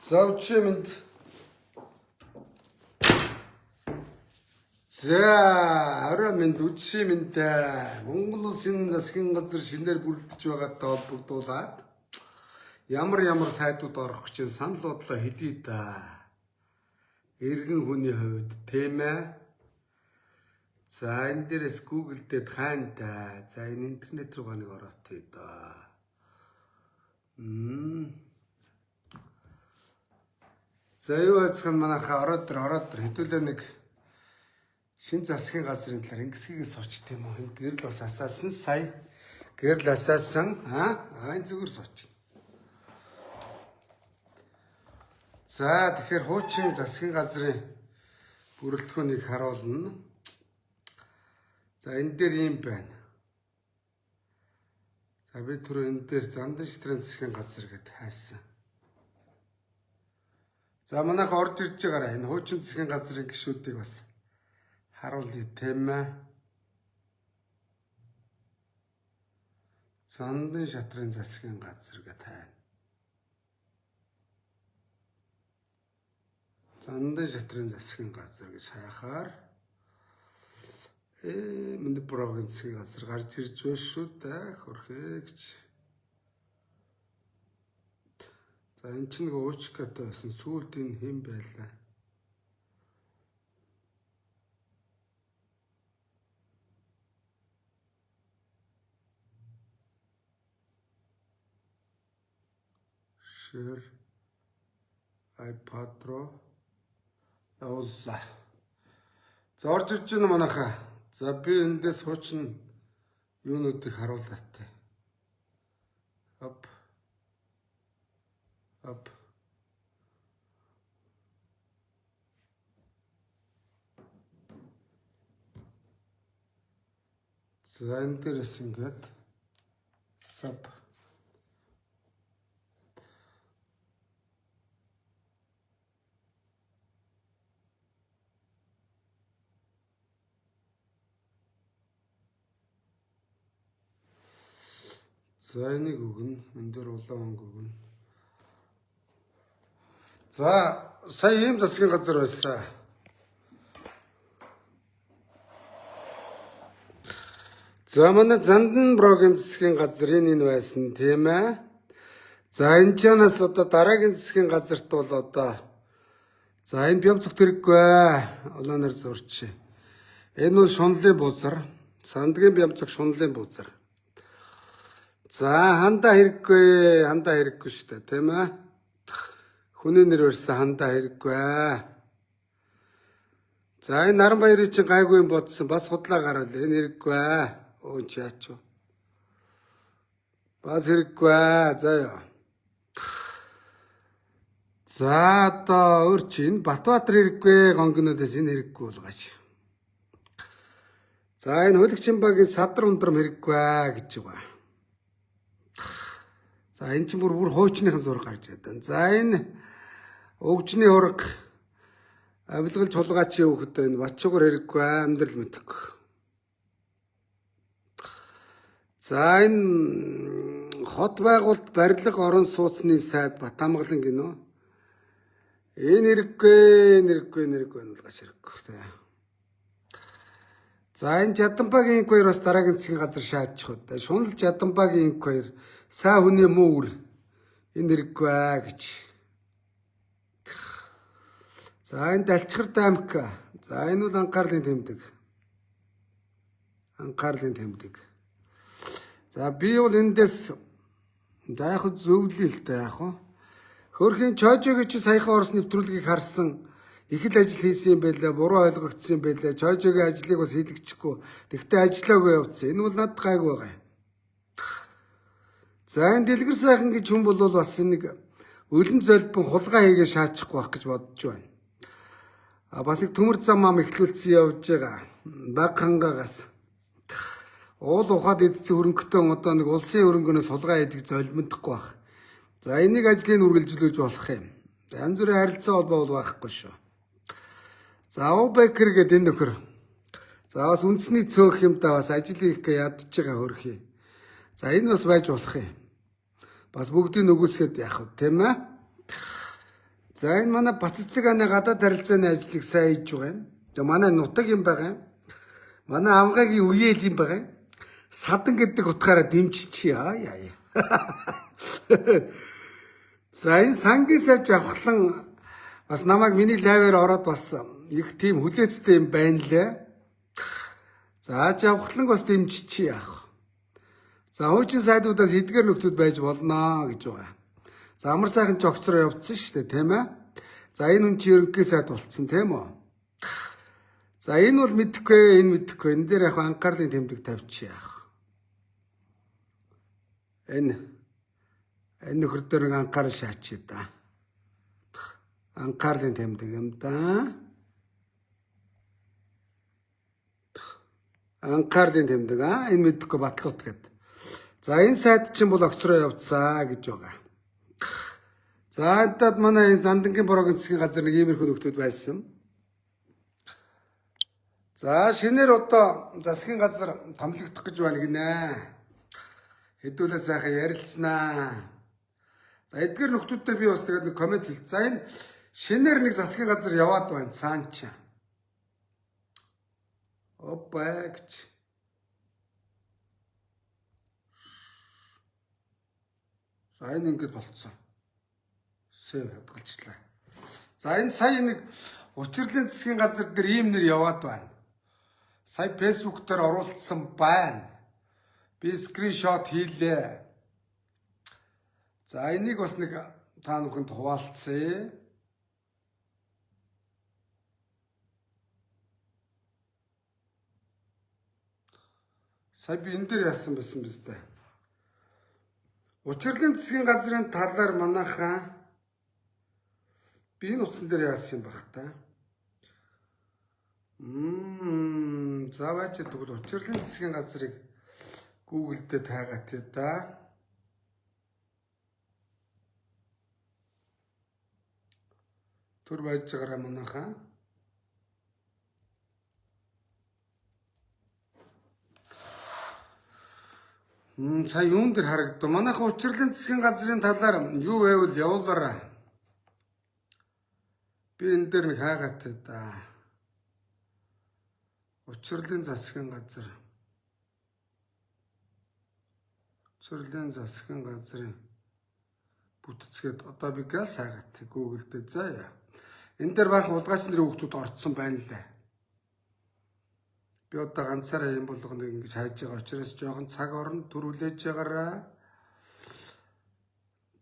Завчимэнд орой минь үдшимэнд Монгол Улсын засгийн газар шинээр бүрдэж байгаатай холбогдуулаад ямар сайдууд орох гэж санал бодлоо хэлье да. Иргэн хүний хувьд тийм ээ. За энэ дээрээс Google дээр хайнтай. За энэ интернет руу нэг ороотъё да. За юу ацхан манайхаа ороод хэдүүлээ нэг шин засгийн газрын талаар ингэсгийгээс очт юм уу? Энд гэрэл бас асаасан сая. Гэрэл асаасан энэ зүгээр сууч. За тэгэхээр хуучин засгийн газрын бүрэлдэхүүнийг харуулна. За энэ дээр юм байна. За би түрүү энэ дээр Зандан шитрэн засгийн газар гэд хайсан. За манайхаа орж ирж байгаараа энэ хуучин засгийн газрын гишүүдийг бас харуулъя тийм ээ. Зандан шатрын засгийн газар гэд хайна. Зандан шатрын засгийн газар гэж хайхаар Мэнд провинцийн газар гарч ирж байна шүү дээ. Хөрхөө гэж. За энэ ч нэг уучкатай байсан. Сүүлд энэ хэм байлаа. Share iPad руу явууллаа. За орж ирж байна манайхаа. За би эндээс хуучин юунуудыг харуулаатай. Ап. За энэ дээрээс ингээд sub. За энийг өгнө. Энэ дээр улаан өгнө. За сая ийм засгийн газар байсан. За манай Зандан провинц засгийн газар энэ байсан тийм ээ. За энэ чанаас одоо дараагийн засгийн газарт бол одоо за энэ бям цогт хэрэггүй. Улаанаар зурч. Энэ бол шунлын бузар. Сандгийн бям цог шунлын бузар. За хандаа хэрэггүй шүү дээ тийм ээ. Хүний нэр өрсөн хандаа хэрэггүй. За энэ Наранбаярын чинь гайгүй юм бодсон бас худлаа гарвал энэ хэрэггүй. Өө чи яач вэ? Бас хэрэггүй. За яа. За одоо өөр чинь Батбаатар хэрэггүй гонгнуудаас энэ хэрэггүй болгооч. За энэ Хөлөгчин багийн Садар ундрам хэрэггүй гэж байгаа. За энэ чинь бүр хуучныхан зураг гарч ирээд. За энэ өвгжний ураг авилгал чулгаачийн хөхөд энэ Батчуугар хэрэггүй амьдрал мэдхгүй. За энэ хот байгуулалт барилга орон сууцны сайд Батамгалан гинөө. Энэ хэрэггүй болгооч хэрэггүй. За энэ Жаданбагийн инквайр бас дараагийн засгийн газар шаадчих уу. Шунал Жаданбагийн инквайр сайн хүний муур энэ хэрэггүй гэж. За энэ Далчхар даймк. За энэ бол анхаарлын тэмдэг. За би бол эндээс за яг зөвлөе л дээ яг. Хөрхийн Чойжогийн чи саяхан Орос нэвтрүүлгийг харсан. Их л ажил хийсэн юм байлаа, буруу ойлгогдсон юм байлаа. Чойжогийн ажлыг бас хийлгэчихгүй. Тэгтээ ажиллаагүй явцсан. Энэ бол надад гайгүй байгаа юм. За энэ Дэлгэр сайхан гэж хүн бол бас нэг өлөн золбон хулгай хийгээ шаачихгүй байх гэж бодож байна. Бас нэг төмөр зам ам эхлүүлсэн явж байгаа. Баг хангаагаас. Уул ухаад идсэн хөрөнгөтэй одоо нэг улсын хөрөнгөнөөс хулгай хийдэг золбондохгүй байх. За энийг ажлыг үргэлжлүүлж болох юм. Янз бүрийн харилцаа холбоо бол байхгүй шүү. За Бекер гэдэг энэ нөхөр. За бас үндэсний цөөх юм да бас ажил хийх гэж ядж байгаа хөрхий. За энэ бас байж болох юм. Бас бүгдийг нөгөөсгээд яах вэ тийм ээ? За энэ манай Баццэганы гадаад харилцааны ажлыг сайн хийж байгаа юм. За манай нутаг юм байгаа юм. Манай авгагийн үеэл юм байгаа юм. Садан гэдэг утгаараа дэмжчихье. Яа. За энэ сангийн сайж авахлан бас намайг миний лайвээр ороод бас их тийм хүлээцтэй юм байна лээ. За авахлан бас дэмжчихье яах. За хуучин сайдуудаас эдгээр нөхдүүд байж болно гэж байгаа. За амар сайхан жогцроо явцсан шүү дээ, тийм ээ. За энэ хүн чи ерөнхий сайд болцсон, тийм үү? За энэ бол мэдэхгүй, энэ мэдэхгүй. Энэ дээр яг анхаарлын тэмдэг тавьчих яах. Энэ нөхөр дээр анхаарал шаачи да. Анхаарлын тэмдэг юм да. Анхаарлын тэмдэг энэ мэдэхгүй батлууд гэдэг. За энэ сайд чинь бол огцроо явцсан гэж байгаа. За энтад манай Зандангийн борогийн засгийн газар нэг иймэрхүү нөхдүүд байсан. За шинээр одоо засгийн газар томилогдох гэж байна гинэ. Хэдүүлээ сайхан ярилцсанаа. За эдгээр нөхдүүд дээр би бас тэгээд нэг комент хэлсэн. За энэ шинээр нэг засгийн газар яваад байна цаанч. Опа гэж. За энэ ингэж болцсон. Сэв хадгалчлаа. За энэ сая нэг учирлын засгийн газар дээр ийм нэр яваад байна. Сая Facebook дээр оруулсан байна. Би скриншот хийлээ. За энийг бас нэг та бүхэнд хуваалцъя. Сая би энэ дээр яасан байсан биз дээ. Учирлын засгийн газрын талаар манайхаа би энэ утсан дээр яасан юм бах та. За байж тэгвэл учирлын засгийн газрыг Google дээр таагаад тий да. Түр байж байгаараа манайхаа. Сая юун дээр харагдав. Манайхаа учирлын засгийн газрын талаар юу байвал явуулаарай. Би энэ дээр нэг хаагаад да. Учирлын засгийн газар. Учирлын засгийн газрын бүтцгээд одоо би газ хаагаад Google дээр заяа. Энэ дээр баахан улгаач нарын хүүхдүүд орцсон байна лээ. Би одоо ганцаараа юм болгоно ингэж хайж байгаа учраас жоохон цаг орно төрүүлээж байгаараа.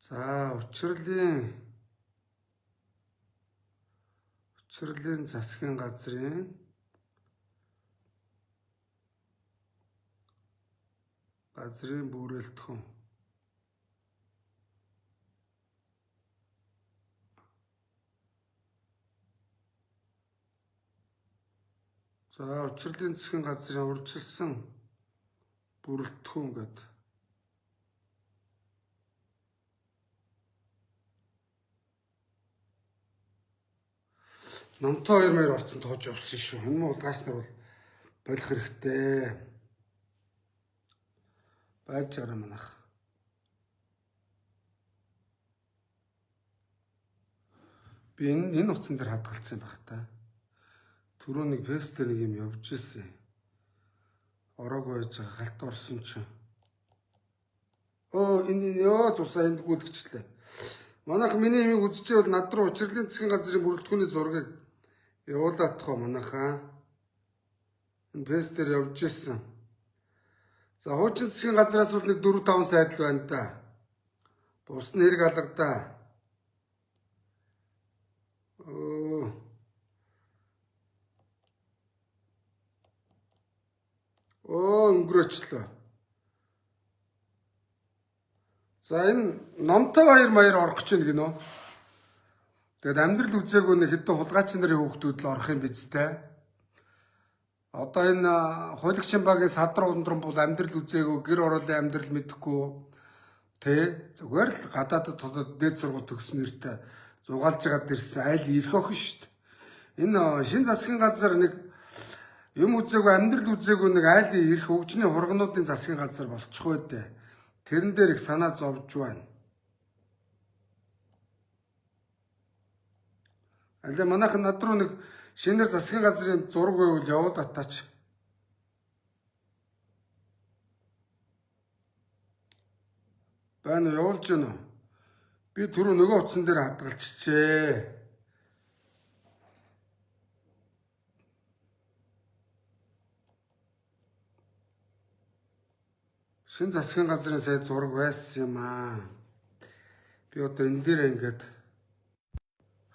За учирлын засгийн газрын бүрэлдэхүүн. За учирлын засгийн газрын урьдчилсан бүрэлдэхүүн гэдэг. Номтой 2 маяр орцсон тоож явсан шүү. Энэ улгаас нар бол болох хэрэгтэй. Байж байгаа манайх. Би энэ утсан дээр хадгалсан байх та. Түрүү нэг фестээр нэг юм явж ирсэн. Ороог байж байгаа галт орсон чинь. Энэ цусаа энд гүйлгчлээ. Манайх миний имийг үзчихвэл над руу учирлын засгийн газрын бүрэлдэхүүний зургийг явуулаад тахоо манайхаа. Энэ фестээр явж ирсэн. За хуучин засгийн газраас бол нэг 4-5 сайдл байна да. Бус нь хэрэг алгадаа. Өнгөрөөчлөө. За энэ номтой 2 маяр орох гэж байна гинөө. Тэгэд амьдрал үзээгүй нэг хэдэн хулгайч нарын хүүхдүүд л орох юм биз дээ. Одоо энэ хуулийн багийн садар ундран бол амьдрал үзээгүй, гэр ороолын амьдрал мэдэхгүй тэ зүгээр л гадаадд дээд сургууль төгссөн нэртэй зугаалж байгаад ирсэн айл ирэх охин шүү дээ. Энэ шин засгийн газар нэг юм үзээгүй, амьдрал үзээгүй нэг айлын ирэх хөгжлийн хургануудын засгийн газар болчих вэ дээ. Тэрэн дээр их санаа зовж байна. Аль манайхан над руу нэг шинээр засгийн газрын зураг байвал явуул атаач. Байна уу, явуулж гэнэ үү? Би түрүү нөгөө утсан дээр хадгалчихжээ. Шин засгийн газрын сая зураг байсан юм аа. Би одоо энэ дээр ингээд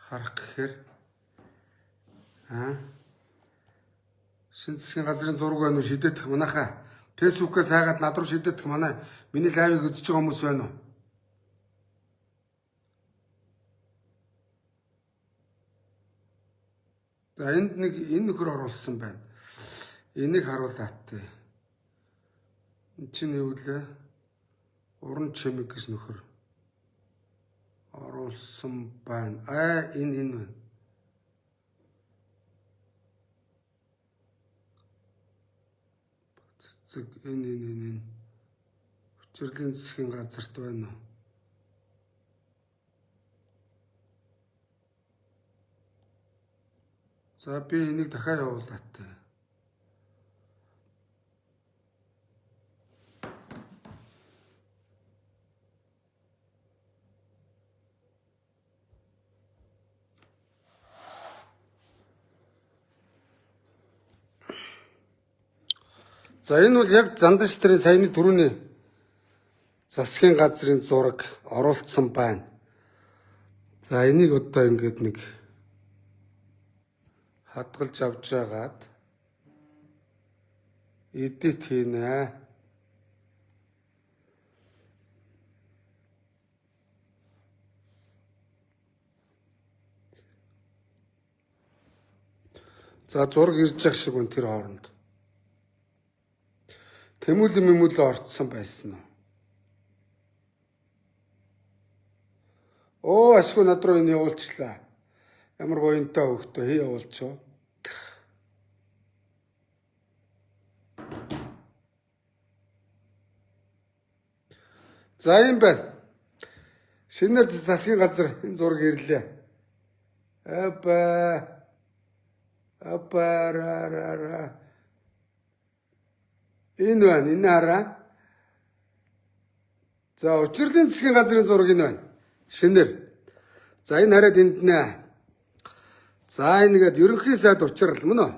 харах гэхээр шин засгийн газрын зураг байна уу шидээх манайхаа фэйсбүүкээс хайгаад над руу шидээх манай миний лайвыг үзэж байгаа хүмүүс байна уу? За энд нэг энэ нөхөр оруулсан байна. Энийг харуулаад тээ. Энд чинь юу вэ? Уран чимэг гэж нөхөр оруулсан байна. Энэ байна. Цэцэг энэ хүчирлийн засгийн газарт байна уу? За би энийг дахиад явуулаад тээ. За энэ бол яг зандаш тэрийн саяны түрүүний засгийн газрын зураг оруулсан байна. За энийг одоо ингээд нэг хадгалж авч жагаад эдит хийнэ. За зураг ирж явах шиг үн тэр хооронд. Тэмүүлэн орцсон байсан уу? Оо ашгүй над руу энэ явуулчлаа. Ямар гоёнтой хөвгтөө хий явуулчихв. За юм байна. Шинээр засгийн газар энэ зураг ирлээ. Энэ байна, энэ хараа. За учирлын засгийн газрын зураг энэ байна. Шинээр. За энэ хараад энд нэ. За энэгээд ерөнхий сайд учрал мөн үү?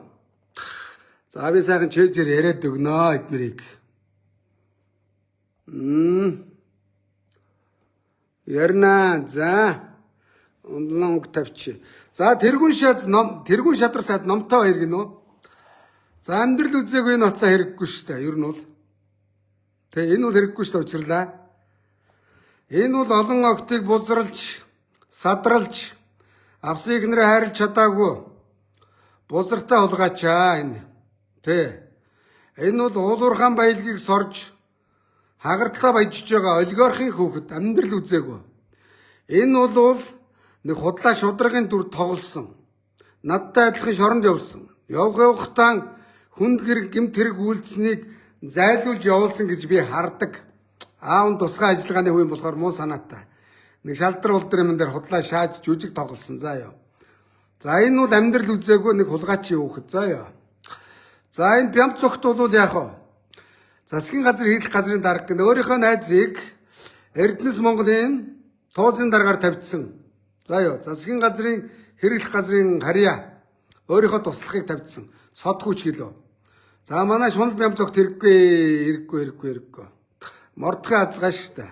За би сайхан чэйжээр яриад өгнө эднэрийг. Ярна. За. Ундланг тавьчих. За тэргүүн шадар сайд номтой хоёр гинөө. За амьдрал үзээгүй энэ оцоо хэрэггүй шүү дээ. Ер нь бол. Тэгээ энэ бол хэрэггүй шүү дээ учрлаа. Энэ бол олон огтыг бузралж, садралж, авсан ихнэрээ хайрлж чадаагүй. Бузартай хулгайчаа энэ. Тэ. Энэ бол уулуурхаан баялагийг сорж, хагардлаа баяжж байгаа олигархийн хүүхэд амьдрал үзээгүй. Энэ бол нэг худлаа шударгын дүр тоглосон. Надтай адилхан шоронд явсан. Явахтаа хүнд гэрэг гэмт хэрэг үйлдсэнийг зайлуулж явуулсан гэж би хардаг. Аав нь тусгай ажиллагааны хүн болохоор муу санаатай. Нэг шалдар улдар юм дээр худлаа шааж жүжиг тоглосон. За ёо. За энэ бол амьдрал үзээгүй нэг хулгайчийн хүүхэд. За ёо. За энэ бямц цогт бол яах вэ? Засгийн газар хийх газрын дарга гэнэ өөрийнхөө найзыг Эрдэнэс Монголын туузын даргаар тавьдсан. За ёо. Засгийн газрын хэрэглэх газрын харьяа өөрийнхөө туслахыг тавьдсан. Сод хүч гэлөө. За манай шунал бямцогт хэрэггүй. Мордхын азгаа штэ.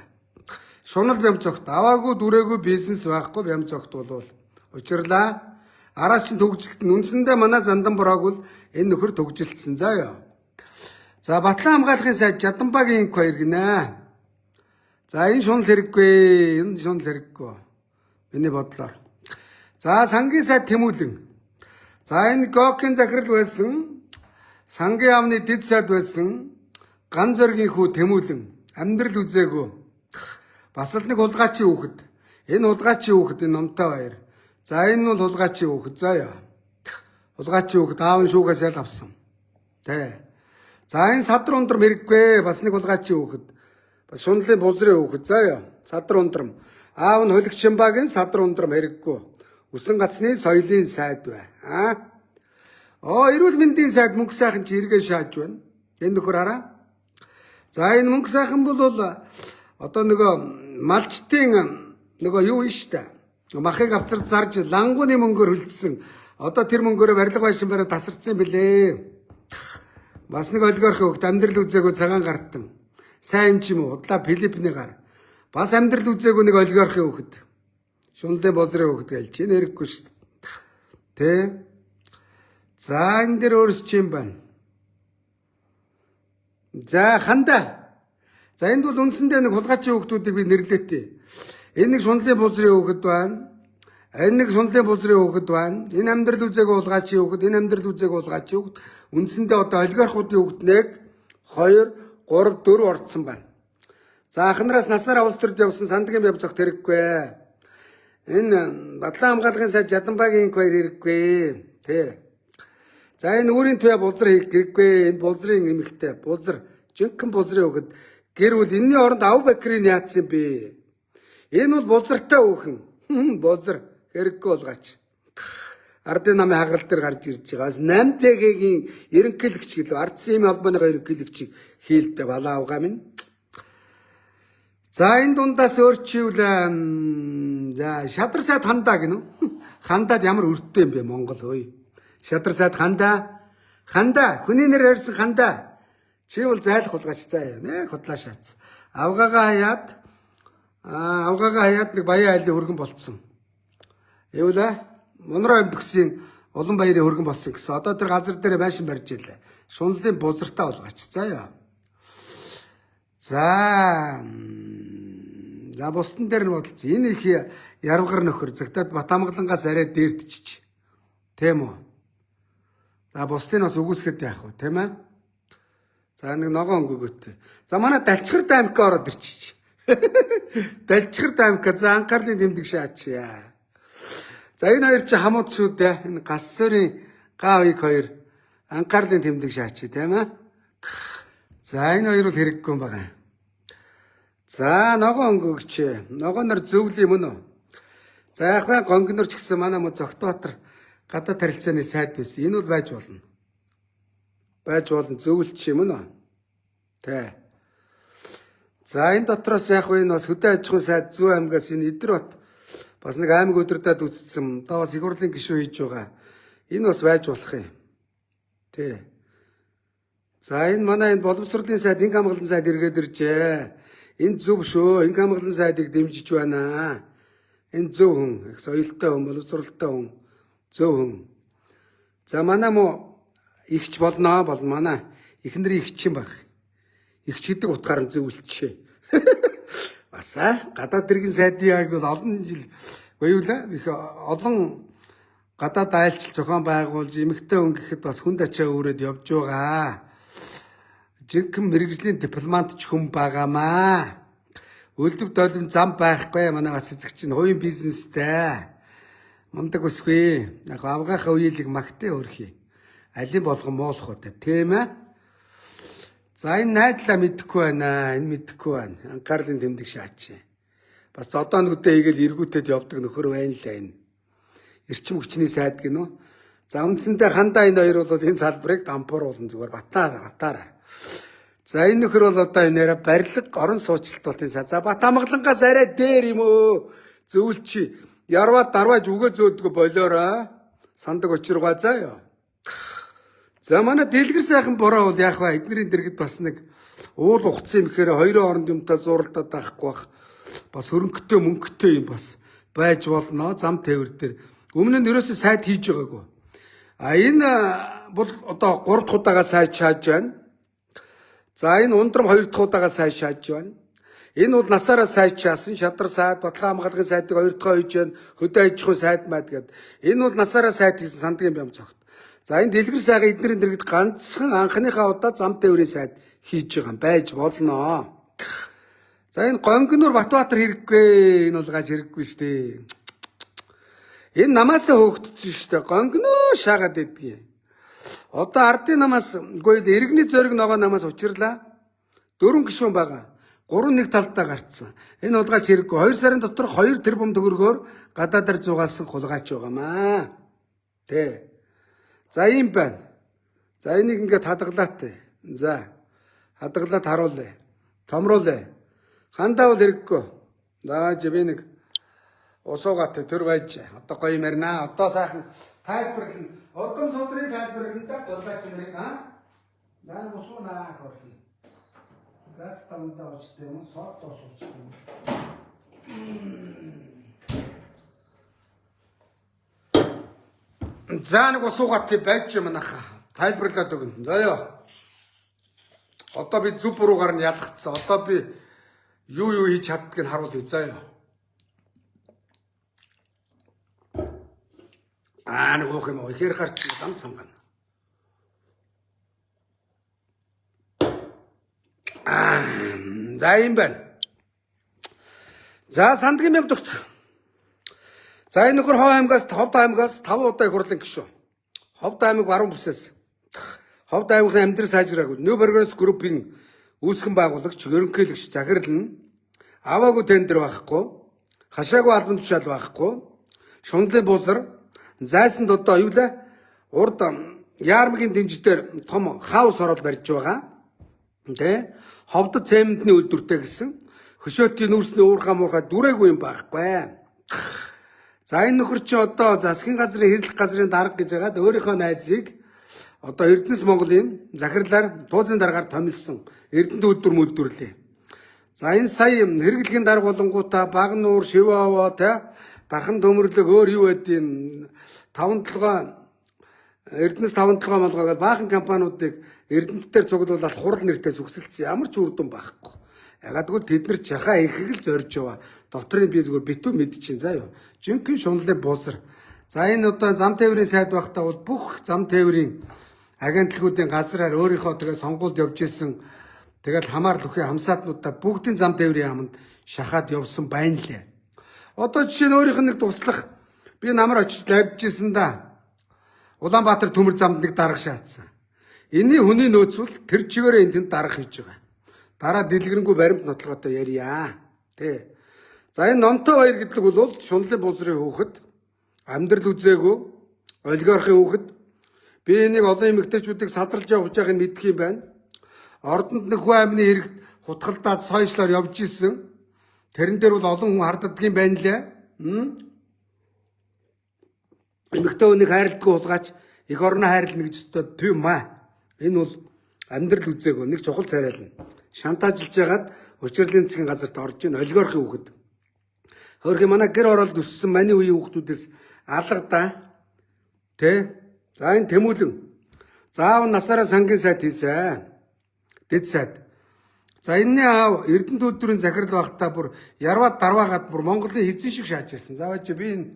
Шунал бямцогт аваагүй дүрээгүй бизнес байхгүй бямцогт бол учирлаа. Араас чинь төгжилт нь үндсэндээ манай зандан бурааг бол энэ нөхөр төгжилтсэн. За ёо. За Батлан хамгаалахын сайд Жаданбагийн хоёр гинэ. За энэ шунал хэрэггүй. Миний бодлоор. За сангийн сайд Тэмүүлэн. За энэ Гокийн захирал байсан, сангийн яамны дэд сайд байсан, ган зоргийн хүү Тэмүүлэн амьдрал үзээгүй. Бас л нэг хулгайчийн хүүхэд. Энэ хулгайчийн хүүхэд энэ номтой баяр. За энэ бол хулгайчийн хүүхэд. За яа. Хулгайчийн хүүхэд аав нь шүүгээс ял авсан. Тэ. За энэ садар ундрам хэрэггүй. Бас нэг хулгайчийн хүүхэд. Бас шунлын бузрын хүүхэд. За яа. Садар ундрам. Аав нь хөлөгчмбагийн садар ундрам хэрэггүй. Усан гацны соёлын сайд бай. Эрүүл мэндийн сайд мөнгө сайхан чи эргээ шааж байна. Энэ нөхөр хараа. За энэ мөнгө сайхан бол одоо нөгөө малчтын нөгөө юу юм штэ. Махыг авцар зарж лангууны мөнгөөр хөлдсөн. Одоо тэр мөнгөөрөө барилга байшин бараа тасарсан бэлээ. Бас нэг олигарх хөвгт амьдрал үзээгүй цагаан гартан. Сайн юм ч юм уу? Удлаа Филиппний гар. Бас амьдрал үзээгүй нэг олигархын хөвгт. Шунлын бозрын хөвгт гэлж энэ хэрэггүй штэ. Тэ? За энэ дэр өөрс чи юм байна. За ханда. За энд бол үндсэндээ нэг хулгайчийн хөвгтүүдийг би нэрлэлээ. Энэ нэг шунлын бозрын хөвгт байна. Энэ нэг шунлын бозрын хөвгт байна. Энэ амьдрал үзээгүй хулгайчийн хөвгт, энэ амьдрал үзээгүй хулгайчийн хөвгт. Үндсэндээ одоо олигархуудын хөвгт 1 2 3 4 орцсон байна. За анхнараас наснараа улс төрд явсан сандгийн бяв зогт хэрэггүй. Энэ Бадлан хамгаалгын сайд Жаданбаагийн хоёр хэрэггүй. Тэ. За энэ өөрийн туяа бузар хийх хэрэггүй. Энэ бузрын эмэгтэй бузар жинхэнэ бузрын хөвгт гэр бүл энэний оронд Ав Бакрийн яатсан бэ? Энэ бол бузартай хүүхэн. Бузар хэрэггүй болгаач. Ардын намын хагарал дээр гарч ирж байгаа. 8TG-ийн ерөнхийлөгч гэлөө ардсан юм албаныгаа ерөнхийлөгчийг хийлдэ балаа авгаа минь. За энэ дундаас өөрчивл за шадар сайд хандаа гинэ. Хандаад ямар өрттэй юм бэ Монгол ơi. Шадар сайд хандаа. Хандаа хүний нэр ярьсан хандаа. Чи бол зайлах хулгайч заа яа. Худлаа шаац. Авгаагаа хаяад нэг баян айлын хөргөн болцсон. Эвлэ Монроо амбиксийн улан баярын хөргөн болсон гэсэн. Одоо тэр газар дээр байшин барьж илээ. Шунлын бузартаа болгооч. За яа. За бусдын дээр нь бодолцсон. Энэ их ярвгар нөхөр загтаад Батамгалангаас арай дээрдчиж. Тийм үү? За бусдыг бас үгүйсгэхэд яах вэ, тийм ээ? За нэг ногоон өнгөгөөтэй. За манай Далчгар даймка ороод ирчих. Далчгар даймка за анхаарлын тэмдэг шаачаа. За энэ хоёр чи хамууд шүү дээ. Энэ гассорын гаавыг хоёр анхаарлын тэмдэг шаачаа, тийм ээ? За энэ хоёр бол хэрэггүй юм байна. За ногоон өнгөгч. Ногоонор зөвлөе мөн үү? За яг гонгнор ч гэсэн манай мө Зогтбаатар гадаад харилцааны сайд байсан. Энэ бол байж болно. Байж болно зөвлөч юм мөн үү? Тэ. За энэ дотроос яг энэ бас хөдөө аж ахуйн сайд Зүү аймгаас энэ Идэрбат бас нэг аймаг өдөртөд үзсэн. Одоо бас игурлын гишүүн хийж байгаа. Энэ бас байж болох юм. Тэ. За энэ манай энэ боловсролын сайд, инх хамгаалалтын сайд иргэд иржээ. Энэ зөв шүү. Инх хамгаалалтын сайдыг дэмжиж байна. Энэ зөв хүн, их соёлтой хүн, боловсролтой хүн, зөв хүн. За манай мо ихч болно манай эхнэрийн ихч юм баг. Ихч гэдэг утгаар нь зөвлөчээ. Бас гадаад иргэн сайдын яг бол олон жил гоёвла их олон гадаад айлчил зохион байгуулж эмэгтэй хүн гэхэд бас хүнд ачаа өрөөд явж байгаа. Жинхэнэ мэрэгжлийн дипломат ч хүн байгаамаа. Өлдөв долим зам байхгүй манайгаас эзэгч нь хувийн бизнестэй. Мундаг өсвээ. Яг авгаахаа үеийг магтаа өрхий. Алин болгон муулах уу тийм ээ. За энэ найдлаа мэдэхгүй байна. Энэ мэдэхгүй байна. Анхаарлын тэмдэг шаач. Бас одоо нүдээ хийгээл эргүүтэд явдаг нөхөр байна л энэ. Эрчим хүчний сайд гинөө. За үндсэндээ хандаа энэ хоёр бол энэ салбарыг дампууруулна зүгээр батаараа. За энэ нөхөр бол одоо энэ нэрэ барилга орон суучлалтын сайд. За Батамгалангаас арай дээр юм өө. Зөвлөчи. Ярваа дарваж үгээ зөөдгөө болоороо. Сандаг очиргаа заа ёо. За манай дэлгэр сайхан бороо бол яах вэ? Эднэрийн дэргэд бас нэг уул ухцсан юм гэхээр хоёрын хооронд юмтай зуралдаад байхгүй бах. Бас хөрөнгөтэй мөнгөтэй юм бас байж болно. Зам тээвэр дээр. Өмнө нь ерөөсөө сайд хийж байгаагүй. Энэ бол одоо 3 дахь удаага сайд шааж байна. За энэ ундрам 2 дахь удаага сайд шааж байна. Энэ бол насаараа сайд шаасан. Шадар сайд, Батлан хамгаалгын сайдыг 2 дахь хийж байна. Хөдөө аж ахуйн сайд маад гээд. Энэ бол насаараа сайд хийсэн сандгийн бям цогт. За энэ дэлгэр сайхан эднэрийн дэргэд ганцхан анхныхаа удаа зам тээврийн сайд хийж байгаа юм байж болно. За энэ гонгнор Батбаатар хэрэггүй. Энэ бол гаж хэрэггүй шүү дээ. Энэ намаасаа хөөгдсөн шүү дээ. Гонгноо шаагаад байдгийг. Одоо ардын намаас үгүй л иргэний зориг ногоо намаас учирлаа. 4 гишүүн байгаа. 3-1 талдаа гарцсан. Энэ хулгайч хэрэггүй. 2 сарын дотор 2 тэрбум төгрөгөөр гадаадаар зугаалсан хулгайч байгаамаа. Тэ. За ийм байна. За энийг ингээд хадгалаатай. За. Хадгалаад харуулъя. Томруулъя. Хандаа бол хэрэггүй. Зааж би нэг усуугатай төр байж. Одоо гоё юм ярина. Одоо сайхан тайлбарлана. Одон содрын тайлбарлалтаа хулгайч нарыг Наа усуу нараа хорхи. Газ тамдаа очтой юм сот тосууч юм. За нэг усуугат байж юм наха. Тайлбарлаад өгнө. За ёо. Одоо би зүв буруугаар нь ядгцсан. Одоо би юу хийж чаддгийг нь харуулъя. За ёо. Нэг уух юм уу? Ихээр гарч зам цангана. За юм байна. За сандгийн мэмд өгч. За энэ нөхөр Хов аймгаас 5 удаа их хурлын гишүүн. Ховд аймаг баруун бүсээс. Ховд аймагын амьдрал сайжраагүй. New Progress Group-ийн үүсгэн байгуулагч, ерөнхийлөгч захирлан аваагүй тендер байхгүй, хашаагүй албан тушаал байхгүй, шундлын бузар, зайсанд одоо юу лээ? Урд яармгийн дэнждэр том хаус ороод барьж байгаа. Тэ? Ховдод цементний үйлдвэртэй гэсэн хөшөөтийн нүүрсний уурхаа муурхаа дүрээгүй юм байхгүй. За энэ нөхөр чи одоо засгийн газрын хэрлэх газрын дарга гэж байгаад өөрийнхөө найзыг одоо Эрдэнэс Монголын захирлаар туузын дараагаар томилсон Эрдэнэт үйлдвэр мөлдвэрлэе. За энэ сая хэрэглэгийн дарга болонгуудаа баг нуур, шивэаваа тэ дархан төмөрлөг өөр юу байдیں۔ 5-7 Эрдэнэс 5-7 малгайгаад баахан компаниудыг Эрдэнэтээр цуглуулаад хурал нэртэй зүгсэлцсэн ямар ч үр дүн байхгүй. Ягагтгүй тэд нар чахаа ихийг л зорж яваа. Дотрын би зүгээр битүү мэдчихээн заа юу. Жинхэнэ шунлын бузар. За энэ одоо зам тээврийн сайд байхдаа бол бүх зам тээврийн агентлагуудын газраар өөрийнхөө тэгээ сонгуульд явж исэн тэгэл хамаар лүхээ хамсаатнуудаа бүгдийн зам тээврийн аманд шахаад явсан байна лээ. Одоо жишээ нь өөрийнх нь нэг туслах би намар очиж лавж исэн да. Улаанбаатар төмөр замд нэг дарга шаацсан. Энийн хүний нөөцөл тэр чигээрээ энэ тэнд дарга хийж байгаа. Дараа дэлгэрэнгүй баримт нотлоготой ярья. Тэ. За энэ номтой баяр гэдэг бол шунлын бузрын хүүхэд, амьдрал үзээгүй, олигархын хүүхэд. Би энийг олон эмэгтэйчүүдийг садралж явж байгааг нь мэдх юм байна. Ордонд нэг хүн амны хэрэгт хутгалдаад сойшлоор явж исэн. Тэрэн дээр бол олон хүн харддаг юм байна лээ. Эмэгтэй хүнийг хайрладаггүй хулгайч их орноо хайрлна гэж өстөд тийм маа. Энэ бол амьдрал үзээгүй нэг чухал царайлна. Шантажлж ягаад учирлын засгийн газарт орж ийн олигархын хүүхэд. Хөрхи манай гэр оролд өссөн маний үеийн хүүхдүүдээс алгадаа. Тэ? За энэ тэмүүлэн. Заав насаараа сангийн сайд хийсэн. Дэд сайд. За энэний аав Эрдэнэт үйлдвэрийн захирал байхдаа бүр ярваад дарваагаад бүр Монголын эзэн шиг шааж ирсэн. Заавал чи би энэ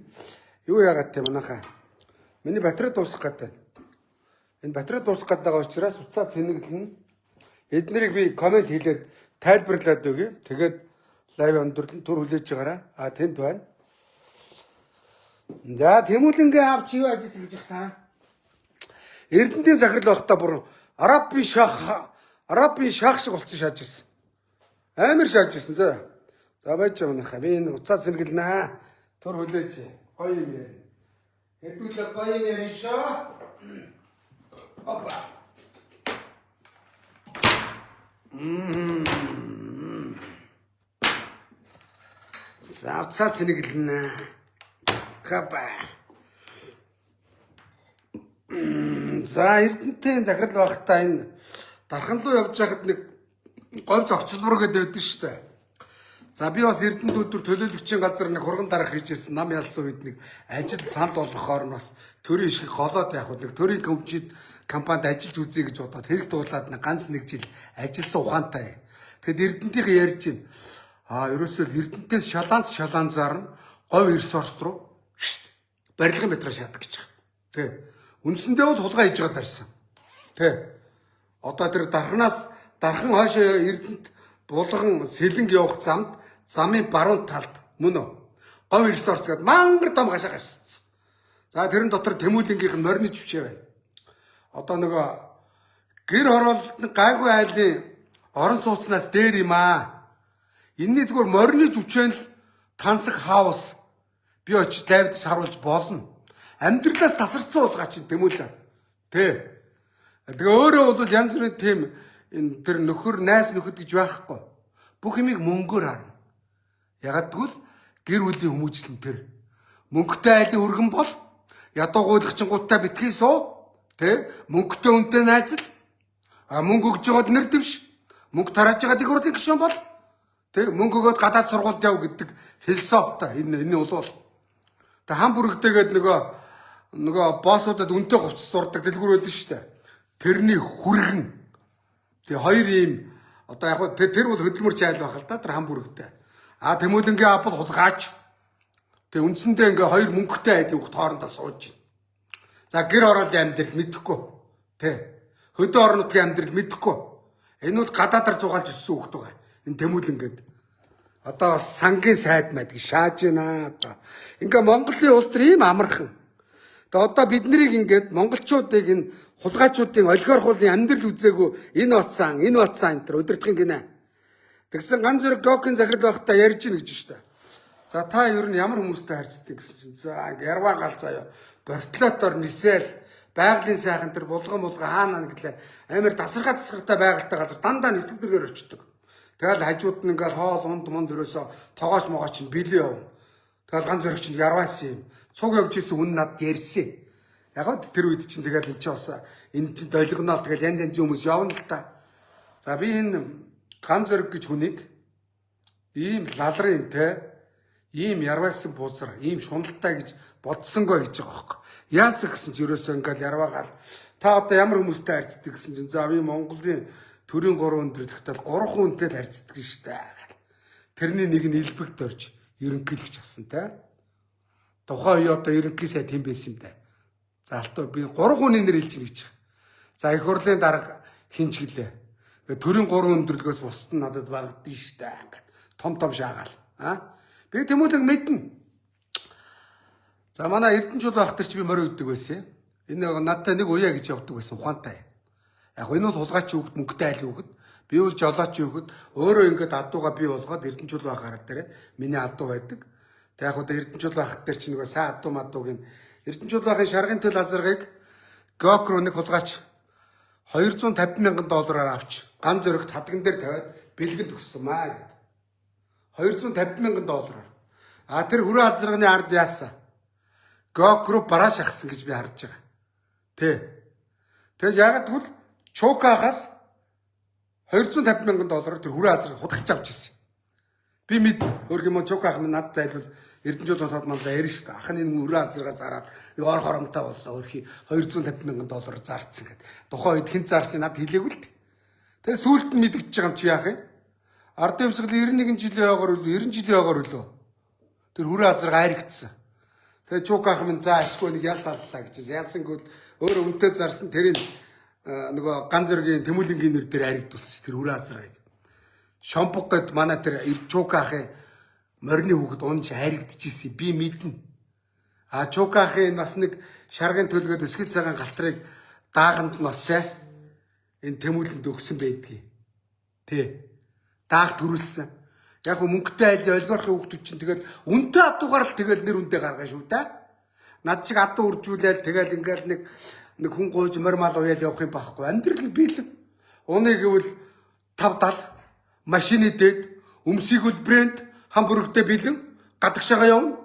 юу яагаад те манайхаа. Миний батарей дуусах гэдэг. Энэ батарей дуусах гэдэг байгаа учраас уцаа цэнэглэн. Эднэрийг би комент хийлээд тайлбарлаад өгье. Тэгээд лайв өндөрлөн түр хүлээж байгаараа. Тэнд байна. За Тэмүүлэнгээ авч юу ажилласан гэж ихсэн. Эрдэнэтийн захирал байхдаа бүр арабын шах шиг болцсон шааж ирсэн. Амар шааж ирсэн зөө. За байж байгаа манайхаа. Би энэ уцаа цэнэглэнэ. Түр хүлээж. Гоё юм яа. Хэдүүлээ гоё юм яа шоо. Опа. За уцаа цэнэглэнэ. Капа. За Эрдэнэтийн захирал байхдаа энэ дархан руу явж байхад нэг говь зогцлбор гэдэг байдсан шүү дээ. За би бас Эрдэнэт үйлдвэр төлөөлөгчийн газар нэг хурган дарах хийжсэн нам ялсан үед нэг ажил цанд болгохоор нас төрийн ишгийг голоод явах нэг төрийн компанид ажиллаж үзье гэж бодоод хэрэг дуулаад ганц нэг жил ажилласан ухаантай. Тэгэд Эрдэнэтийн ярьж байна. Ерөөсөө Эрдэнэтээс шалаанцаар нь говь ресурс руу барилгын материал шатдаг гэж байна. Тэ. Үндсэндээ бол хулгай хийж байгаа дарсан. Тэ. Одоо тэр дархан хойш Эрдэнэт булган сэлэнг явах замд замын баруун талд мөн үү? Говь ресурс гэдэг мангар том гашаа гашсан. За тэрэн дотор Тэмүүлэнгийнх нь морины чвчээ байна. Одоо нөгөө гэр хороолт гайгүй айлын орон сууцнаас дээр юм аа. Энэний зүгээр морины жүчээн л тансаг хаус би очиж Давидч харуулж болно. Амьдралаас тасарсан уулгаа чинь тэмүүлээ. Тэ. Тэгээ өөрөө бол янз бүрийн тийм энэ тэр нөхөр, найс нөхөд гэж байхгүй. Бүх юмыг мөнгөөр харна. Ягаад гэвэл гэр бүлийн хүмүүжлэн тэр. Мөнгөтэй айлын хүргэн бол ядуугуйлагчингуудтай битгий суу. Тэ. Мөнгөтэй үнтэй найзал. Мөнгө өгж байгаад нэр дэвш. Мөнгө тарааж байгаа их хурлын гишүүн бол. Тэ. Мөнгө өгөөд гадаад сургуульд яв гэдэг философитой. Энэ бол. Тэ хам бүрэгтэйгээд нөгөө боссуудад үнтэй хувцас сурдаг дэлгүүр байдаг шүү дээ. Тэрний хүргэн. Тэгээ хоёр ийм одоо яг тэр бол хөдөлмөр чайл байх л да тэр хам бүрэгтэй. Тэмүүлэнгийн апл хулгаач. Тэгээ үндсэндээ ингээ хоёр мөнгөтэй айдын хөлт хоорондоо сууж байна. За гэр ороолын амьдрал мэдэхгүй. Тэ. Хөдөө орон нутгийн амьдрал мэдэхгүй. Энэ бол гадаадаар зугаалж өссөн хөлт байгаа. Энэ тэмүүлэнгээд. Одоо бас сангийн сайд мэд шааж байна одоо. Ингээ Монголын улс төр ийм амархан. Тэгээ одоо бид нарыг ингээд монголчуудыг энэ хулгайчуудын олигархуулын амьдрал үзээгүй энэ бацсан энэ төр өдөртгөн гинэ. Тэгсэн ганц зэрэг Гокийн захирал байхдаа ярьж ийн гэж штэ. За та ер нь ямар хүмүүстэй харьцдаг гэсэн чинь за ярваа гал заяа. Бортолотоор нисэл байгалийн сайхан тэр булган хаана гэхлээр амар тасархай байгальтай газар дандаа нисдэг дэргээр очдөг. Тэгэл хажууд нь ингээл хоол монд өрөөсө тогооч могооч нь билээ явна. Тэгэл ганц зэрэг чинь ярваас юм. Цуг явж исэн үн над ярьсан. Яг тэр үед чинь тэгэл энэ ч бас энэ чинь долгоноол тэгэл янз янзын хүмүүс явна л та. За би энэ ганц зэрэг гэж хүнийг ийм лалрын те ийм ярваасан бузар, ийм шуналтай гэж бодсонгүй гэж байгаа байхгүй. Яасан гэсэн чи ерөөсөө ингээл ярваагаал та одоо ямар хүмүүстэй харьцдаг гэсэн чинь за би Монголын төрийн 3 өндөрлөгтэй 3 хүнтэй л харьцдаг штэ. Тэрний нэг нь элбэгд орж ерөнхийлөгч асан те. Тухайн үе одоо ерөнхий сайд хэм байсан юм да. За алтаа би 3 хүний нэр хэлж гэж. За их хурлын дарга хинч гэлээ. Төрийн 3 өндөрлөгөөс бусд нь надад багадсан штэ. Ингээд том шаагаал. Би тэмүүлэг мэднэ. За манай Эрдэнэчүүд байх төр чи би морь өгдөг байсан. Энэ надтай нэг уяа гэж явдаг байсан ухаантай. Яг энэ бол хулгайч өгд мөнгөтэй айл өгд. Би бол жолооч өгд. Өөрөө ингээд адууга бий болгоод Эрдэнэчүүд байх хараа дээр миний адуу байдаг. Тэг яг одоо Эрдэнэчүүд байх дээр чи нөгөө сайн адуу мадуугийн Эрдэнэчүүд байхын шаргын төл азаргыг Гок руу нэг хулгайч $250,000 авч ганц зөрөгт хадган дээр тавиад бэлгэнд өгсөн маа гэд. $250,000. Тэр хүрээ азарганы ард яасан. Гок руу бараа шахсан гэж би харж байгаа. Тэгэж яагаад гэвэл Чукахаас $250,000 тэр хүрээ азаргыг худалдаж авч ирсэн. Би мэд хөрг юм Чуках минь над зайлвал Эрдэнэчүүд болоод мандаа ярина шүү дээ. Ахны хүрээ азаргаа зараад нэг ор хоромтой боллоо. Өөрхий $250,000 зарцсан гэдэг. Тухайн үед хэн зарсан над хэлээгүй л дээ. Тэгээ сүүлд нь мэдгэж байгаа юм чи яах юм? Ардын өмсгөл 91 жилийн ойгоор үлээ 90 жилийн ойгоор үлээ. Тэр хүрээ азаргаа айрагдсан. Тэгээ Чуках минь за ашгүй нэг яс аллаа гэж яасангүй өөр үнтэй зарсан тэрийг нөгөө ганц зэргийн тэмүүлэнгийн нэр дээр айрагдуулсан тэр хүрээ азаргааг. Шомпог гэд манай тэр Чукахын морины хүүхэд унж хайрагдчихсэн би мэднэ. Чукахын бас нэг шаргын төлгөөд өсгөл цагаан галтрыг дааганд нь бас те энэ тэмүүлэнд өгсөн байдгийг. Даах төрүүлсэн. Яг мөнгөтэй айлын олигархын хүүхдүүд чинь тэгэл үнтэй адуугаар л тэгэл нэр үнтэй гаргана шүү дээ. Над шиг адуу үржүүлээл тэгэл ингээл нэг хүн гойж морь мал уяал явах юм байхгүй. Амьдрал бэлэн. Уныг гэвэл 5-70 машины дээд өмсийг үл брэнд хам бүрэгтэй бэлэн гадагшаага явна.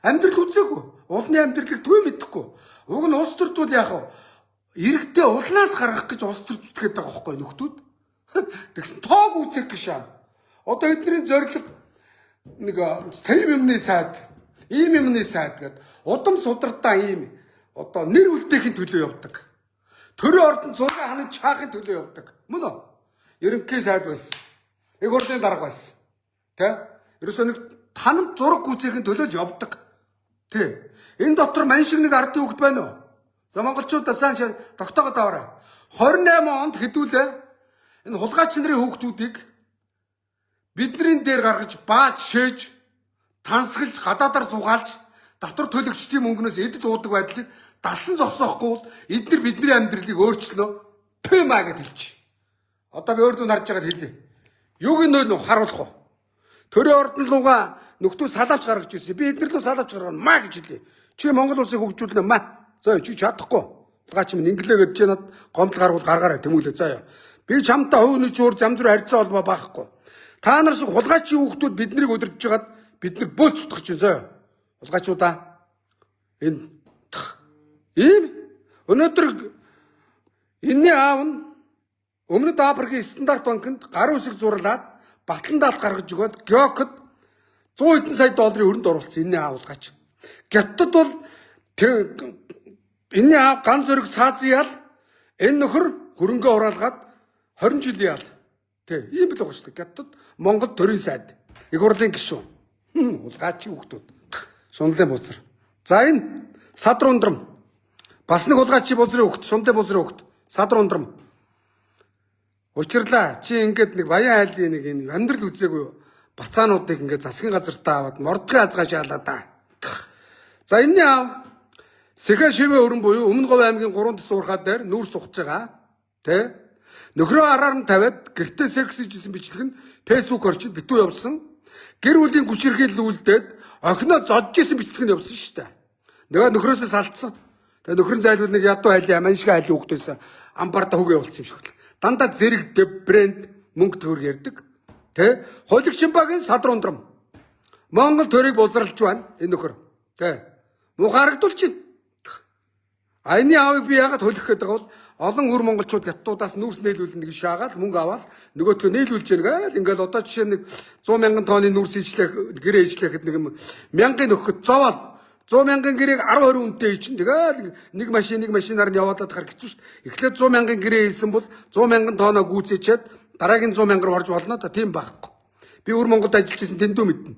Амьдрал үзээгүй. Улны амьдралыг төв мэдэхгүй. Уг нь улс төрдүүд яах вэ? Иргэдээ улнаас гаргах гэж улс төр зүтгээд байгаа байхгүй нөхдүүд. Тэгсэн тоог үзэх гэж шаа. Одоо эдний зорилго нэг тийм юмны сайд, ийм юмны сайд гэдэг удам судардаа ийм одоо нэр үлдээхийн төлөө явдаг. Төрийн ордон зураг ханыг чаахын төлөө явдаг. Мөн үү? Ерөнхий сайд байсан. Их хурлын дарга байсан. Ерөөсөө нэг танамд зураг гүйцээхийн төлөө явдаг. Энэ дотор мань шиг нэг ардын хүүхэд байна уу? За монголчуудаа сайн тогтоогоод аваарай. 28 онд хэдүүлээ энэ хулгайч нарын хүүхдүүдийг бидний дээр гаргаж бааж шээж тансаглаж гадаадаар зугаалж татвар төлөгчдийн мөнгнөөс эдэж уудаг байдлыг дасан зогсоохгүй бол эдгээр бидний амьдралыг өөрчлөнө. Тэмаа гэж хэлчих. Одоо би өөр дүн харж байгаад хэлье. Юуг нь нөө харуулах вэ? Төрийн ордон руугаа нөхдөө салаавч гаргаж ирсэн. Би эднэр рүү салаавч гаргана маа гэж хэлээ. Чи Монгол улсыг хөгжүүлнэ маа. За чи чадахгүй. Улгаач минь инглээ гэж чи над гомдол гаргуул гаргаарай тэмүүлээ заяа. Би чамтай хувийн чуур замдруу харьцаа холбоо баахгүй. Та нар шиг хулгайчийн хүүхдүүд биднийг өдөрж жагаад бид нар бөөц утгах чинь заяа. Хулгайчуудаа энэ ийм өнөөдөр энэний аав нь өмнөд Африкийн стандарт банкнд гар үсэг зурлаад батлан даалт гаргаж өгөөд Геокод 100 хэдэн сая долларын хөрөнд оруулсан энэний аав улгаач. Гятад бол энэний аав ганц зөрөг цаазын ял энэ нөхөр хөрөнгөө ураалгаад 20 жилийн ял. Тэ ийм л байгаа шүү дээ. Гятад Монгол төрийн сайд. Их хурлын гишүүн. Улгаачийн хүүхдүүд. Шунлын бузар. За энэ садар ундрам. Бас нэг улгаачийн бузрын хүүхд, шунлын бузрын хүүхд. Садар ундрам. Учирлаа. Чи ингээд нэг баян айлын нэг энэ амьдрал үзээгүй бацаануудыг ингээд засгийн газартаа аваад мордгын азгаа шаалаа да. За энэний аав Сэхэ шивэ өрн буюу Өмнө Говь аймгийн 3 төс уурхаа дээр нүүр сухаж байгаа. Тэ? Нөхрөө араар нь тавиад гэртээ секс хийжсэн бичлэг нь фэйсбүүк орчид битүү явуулсан. Гэр бүлийн хүч хэрхэлүүлдээд охиноо зодж исэн бичлэг нь явуулсан шүү дээ. Нөгөө нөхрөөсөө салцсан. Тэгээ нөхрөн зайлуул нэг ядуу хайлын аманшиг хайлын хүүхдөөс амбарда хөг явуулсан юм шиг л. Дандаа зэрэг брэнд мөнгө төгрөг ярддаг. Тэ? Холиг Шимбагийн садар ундрам. Монгол төрийг бузралж байна энэ нөхөр. Тэ? Муу харагдулж байна. Айны аавыг би яагаад холих гээд байгаа бол олон өр монголчууд гятуудаас нүүрс нээлүүлнэ гэж шаагаад мөнгө аваад нөгөөдгөө нээлүүлж яагаад ингээл одоо жишээ нэг 100 мянган тонны нүүрс ижлэх гэрээ ижлэхэд нэг мянган өгөхөд зовоол 100 мянган гэрээг 10-20 үнэтэй чинь тэгээд нэг машинаар нь явуулаад хар хэцүү шүү дээ. Эхлээд 100 мянган гэрээ хийсэн бол 100 мянган тоноо гүйцээчээд дараагийн 100 мянгаар орж болно да тийм байхгүй. Би өр Монголд ажиллаж байсан тэндүү мэднэ.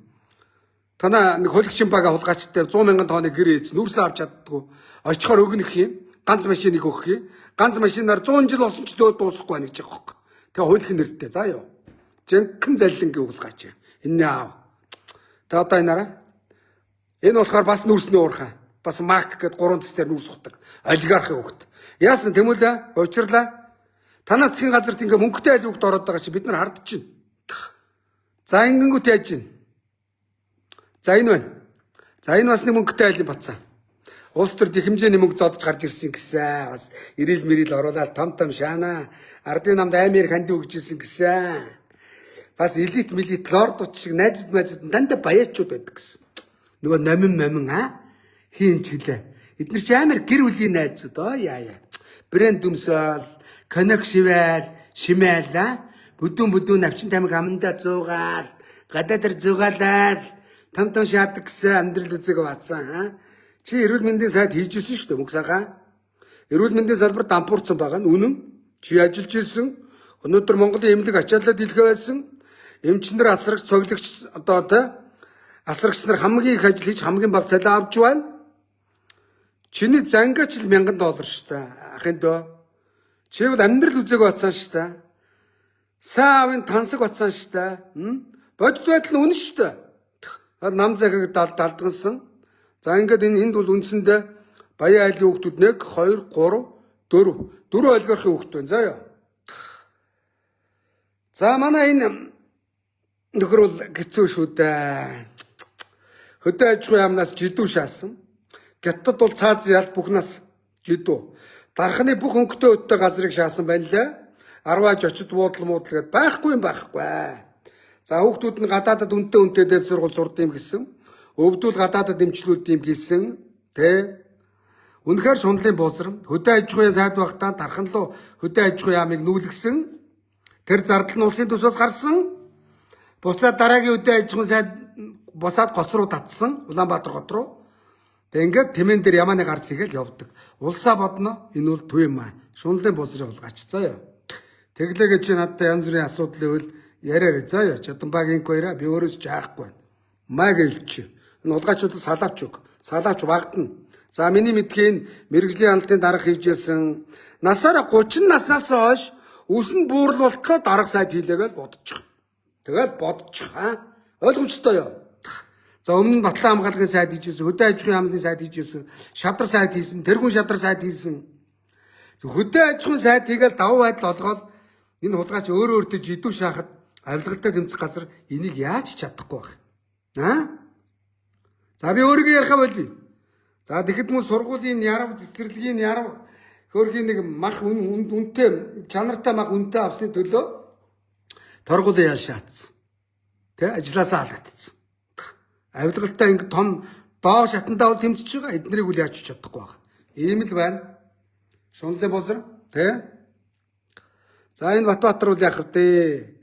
Танаа нэг холиг Шимбагаа хулгайчтай 100 мянган тонны гэрээ хийсэн нүүрсээ авч чаддгүй. Очихоор өгнөх юм. Ганц машиныг өгөх юм. Ганц машинаар 100 жил болсон ч дөө дуусахгүй байна гэж байгаа хөөх. Тэгээ хуйлах нэртэй. За ёо. Жинхэнэ заллингийн хулгайч. Энэ аав. Тэгээ одоо энаараа. Энэ болохоор бас нүүрсний уурхай. Бас мак гэд 3 төс дээр нүүрс ухдаг. Олигархын хөхт. Яасан тэмүүлээ? Учирлаа. Танаас засгийн газарт ингээ мөнгөтэй айл хөхт ороод байгаа чи бид нар хардж байна. За ингэнгүүт яаж байна? За энэ байна. За энэ бас нэг мөнгөтэй айлын бацаа. Улс төр их хэмжээний мөнгө зодож гарч ирсэн гэсэн. Бас ирэл мэрэл оруулаад том шаана. Ардын намд аймаар ханди өгжсэн гэсэн. Бас элит лордууд шиг найзууд дандаа баяачууд байдаг гэсэн. Нөгөө номин хийн чилээ. Эдгээр чи амар гэр бүлийн найзууд яа. Брэнд дүмсэл, конек шивэл, шимээл, бүдүүн навчин тамиг амандаа зуугаал, гадаадэр зуугаалал, том шаадаг гэсэн амьдрал үзэг бацсан. Чи эрүүл мэндийн сайд хийж ирсэн шүү дээ мөнгө сагаа. Эрүүл мэндийн салбар дампуурсан байгаа нь үнэн. Чи ажиллаж ирсэн. Өнөөдөр Монголын эмнэлэг ачаалал дийлхэ байсан. Эмчнэр асрагч, цовлогч одоо асрагч нар хамгийн их ажил хийж хамгийн бага цалин авч байна. Чиний зангаач л $1000 шүү дээ. Ахын дөө. Чи бол амьдрал үзээг бацсан шүү дээ. Сайн аавын тансаг бацсан шүү дээ. Бодит байдал нь үнэн шүү дээ. Нам захиг далдгансан. За ингээд энд бол үндсэндээ баян айлын хүүхдүүд 1 2 3 4 олигархын хүүхд байна. За яа. За манай энэ нөхөр бол хэцүү шүү дээ. Хөдөө аж ахуйн яамнаас жидүү шаасан. Гятад бол цааз ял бүхнээс жидүү. Дархны бүх өнгөтэй өдтэй газрыг шаасан байна лээ. 10 аж очид буудлал гэд байхгүй юм байхгүй. За хүүхдүүд нь гадаадад үнэтэй дээд сургууль сурд юм гэсэн. Өвдөл гадаадад дэмжлүүд юм гэсэн. Тэ? Үнэхээр шунлын бузрам. Хөдөө аж ахуйн сайд багтаа дархан руу хөдөө аж ахуйн яамыг нүүлгсэн. Тэр зардал нь улсын төсөөс гарсан. Буцаад дараагийн хөдөө аж ахуйн сайд босаад гоц руу татсан. Улаанбаатар гот руу. Тэг ингээд тэмэн дээр ямааны гарц хийгээл явдаг. Улсаа бодно. Энэ бол төв юм аа. Шунлын бузрын улгаач. За ёо. Тэглээгээ чи надад янз бүрийн асуудал ивэл яриараа. За ёо. Чадамбагийн хоёроо би өөрөөс жаахгүй байна. Маг илч. Энэ улгаачуудад салаавч өг. Салаавч багтана. За миний мэдхийн мэрэгжлийн хяналтын дарга хийжсэн. Насаараа 30 наснаас хойш үсэн буурлуултлаа дарга сайд хийлээгээл бодчих. Тэгэл бодчих ойлгомжтой юу? За өмнө нь Батлан хамгаалгын сайд хийжсэн, хөдөө аж ахуйн яамны сайд хийжсэн, шадар сайд хийсэн, тэргүүн шадар сайд хийсэн. Хөдөө аж ахуйн сайд хийгээл давуу байдал олгоод энэ хулгайч өөрөө жидүү шахаад авилгалтай тэмцэх газар энийг яаж чадахгүй байх. За би өөрийгөө ярих болъё. За тэгэхэд мөн сургуулийн ярав, цэцэрлэгийн ярав хөөрхийн нэг мах үнэтэй чанартай мах үнэтэй авсны төлөө торгуулийн ял шаацсан. Тэ ажилласаа халагдсан. Авилгалтай ингэ том доо шатандаа бол тэмцэж байгаа. Эднэрийг үл яаж чадахгүй байна. Ийм л байна. Шунлын босор тэ. За энэ Батбаатар үл яах вэ?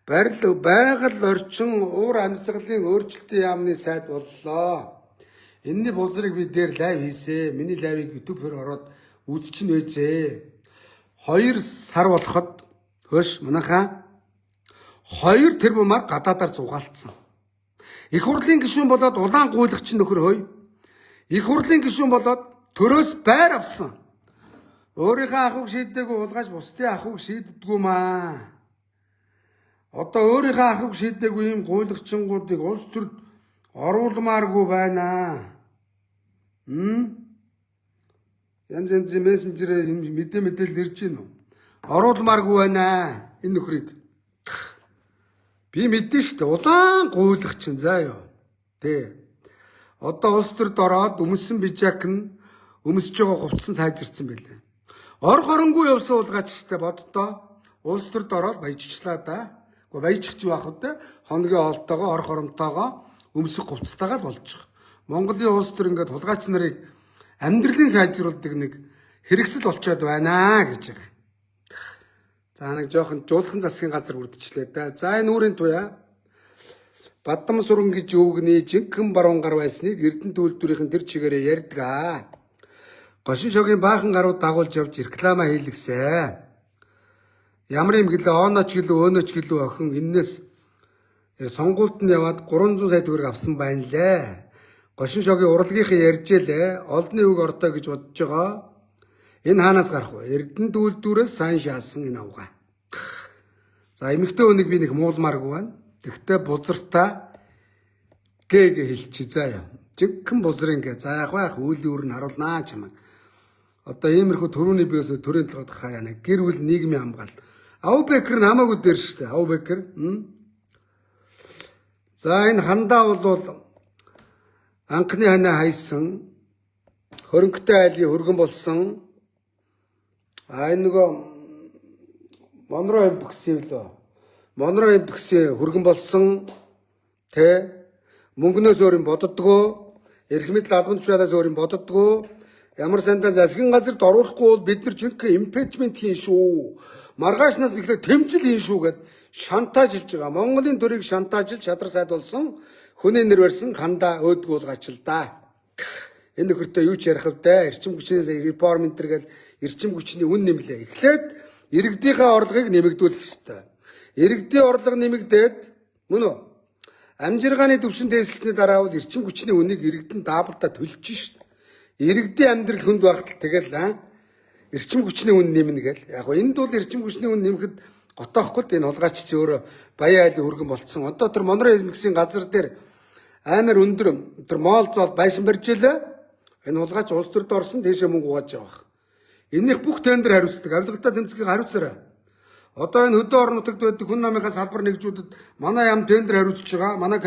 Байгаль орчин уур амьсгалын өөрчлөлтийн яамны сайд боллоо. Энэний бузрыг би дээр лайв хийсэ. Миний лайвыг YouTube-ээр ороод үзчихнэ байжээ. 2 сар болоход хөөш манайхаа 2 тэрбумаар гадаадаар зугаалцсан. Их хурлын гишүүн болоод улаан гуйлагч нөхөр хөөе. Их хурлын гишүүн болоод төрөөс байр авсан. Өөрийнхөө ахуйг шийддэггүй улгаж бусдын ахуйг шийддэггүй маа. Одоо өөрийнхөө ахуйг шийддэггүй юм гуйлагчингуудыг улс төрд оруулмааргүй байна. Янз янзын мессенжерээр мэдээлэл ирж гин үү? Оруулмааргүй байна энэ нөхрийг. Би мэдэн штэ улаан гуйлагч заа юу. Тэ. Одоо улс төрд ороод өмсөн бижак нь өмсөж байгаа хувцсан сайжирсан байлээ. Ор хоронгүй явсан улгачтай боддоо улс төрд ороод баяжчлаа да. Гэхдээ баяжчих юу ах вэ? Хоногийн олтоогоо ор хоромтойгоо өмсөх хувцастайгаа болж байгаа. Монголын улс төр ингээд хулгайч нарыг амьдралын сайжруулдаг нэг хэрэгсэл болчоод байна гэж байгаа. За нэг жоохон жуулхан засгийн газар үрдчихлээ да. За энэ үүрийн туяа Бадам суран гэж үгний жинхэнэ баруун гар байсныг Эрдэнэ үйлдвэрийн тэр чигээрээ ярьдаг. Гошин шогийн баахан гарууд дагуулж явж реклама хийлгсэн. Ямар юм гэлээ онооч гэлөө өөнөөч гэлөө охин энэс сонгуульд нь яваад 300 сая төгрөг авсан байна лээ. Гошин шогийн урлагийнхаа ярьжээ лээ. Олдны үг ордоо гэж бодож байгаа. Энэ хаанаас гарах вэ? Эрдэнэ үйлдвэрээс сайн шаасан энэ авгаа. За эмэгтэй хүнийг би нэг муулмааргүй байна. Тэгтээ бузартаа гээ хэлчихье заа. Жинхэнэ бузрын гээ. За яг үйл үүр нь харуулнаа чамайг. Одоо иймэрхүү төрөний биес төрийн толгойд гарахаар яана. Гэр бүл нийгмийн хамгаал. Ав Бекер намаагүй дээр штэ. Ав Бекер. За энэ хандаа бол анхны ханаа хайсан хөрөнгөтэй айлын хөргөн болсон. Энэ нөгөө Монро эмбэгсэн лөө. Монро эмбэгсэн хөргөн болсон. Тэ мөнгнөөс өөр юм боддгоо. Эрх мэдэл албан тушаалаас өөр юм боддгоо. Ямар сандаа засгийн газарт оруулахгүй бол бид нар жинхэнэ импичмент хийн шүү. Маргаашнаас ихлэ тэмцэл хийн шүү гэд шантажлж байгаа. Монголын төрийг шантажлж шадар сайд болсон. Хүний нэр барьсан хандаа өөдгүүлгач л да. Энэ нөхөртөө юу ч ярих вдэ. Эрчим хүчний реформ энэ төр гэл эрчим хүчний үн нэмлээ. Эхлээд иргэдийнхээ орлогыг нэмэгдүүлэх ёстой. Иргэдийн орлого нэмэгдээд мөн үү? Амжиргааны төвшин дээсэлсний дараа бол эрчим хүчний үнийг иргэдэнд даабалтаа төлж шít. Иргэдийн амьдрал хүнд багтал тэгэл эрчим хүчний үн нэмнэ гэл. Яг гоо энд бол эрчим хүчний үн нэмэхэд готоохгүй л энэ хулгайч чи өөрөө баян айлын хөргөн болцсон. Одоо тэр Монро эзмэгсийн газар дээр амар өндөр тэр моол зоол байшин барьж илээ. Энэ хулгайч улс төрд орсон тийшээ мөнгө угааж явах. Энийх бүх тендер хариуцдаг. Авилгалтай тэмцэгийг хариуцаарай. Одоо энэ хөдөө орон нутагт байдаг хүн намынхаа салбар нэгжүүдэд манай ям тендер хариуцж байгаа. Манай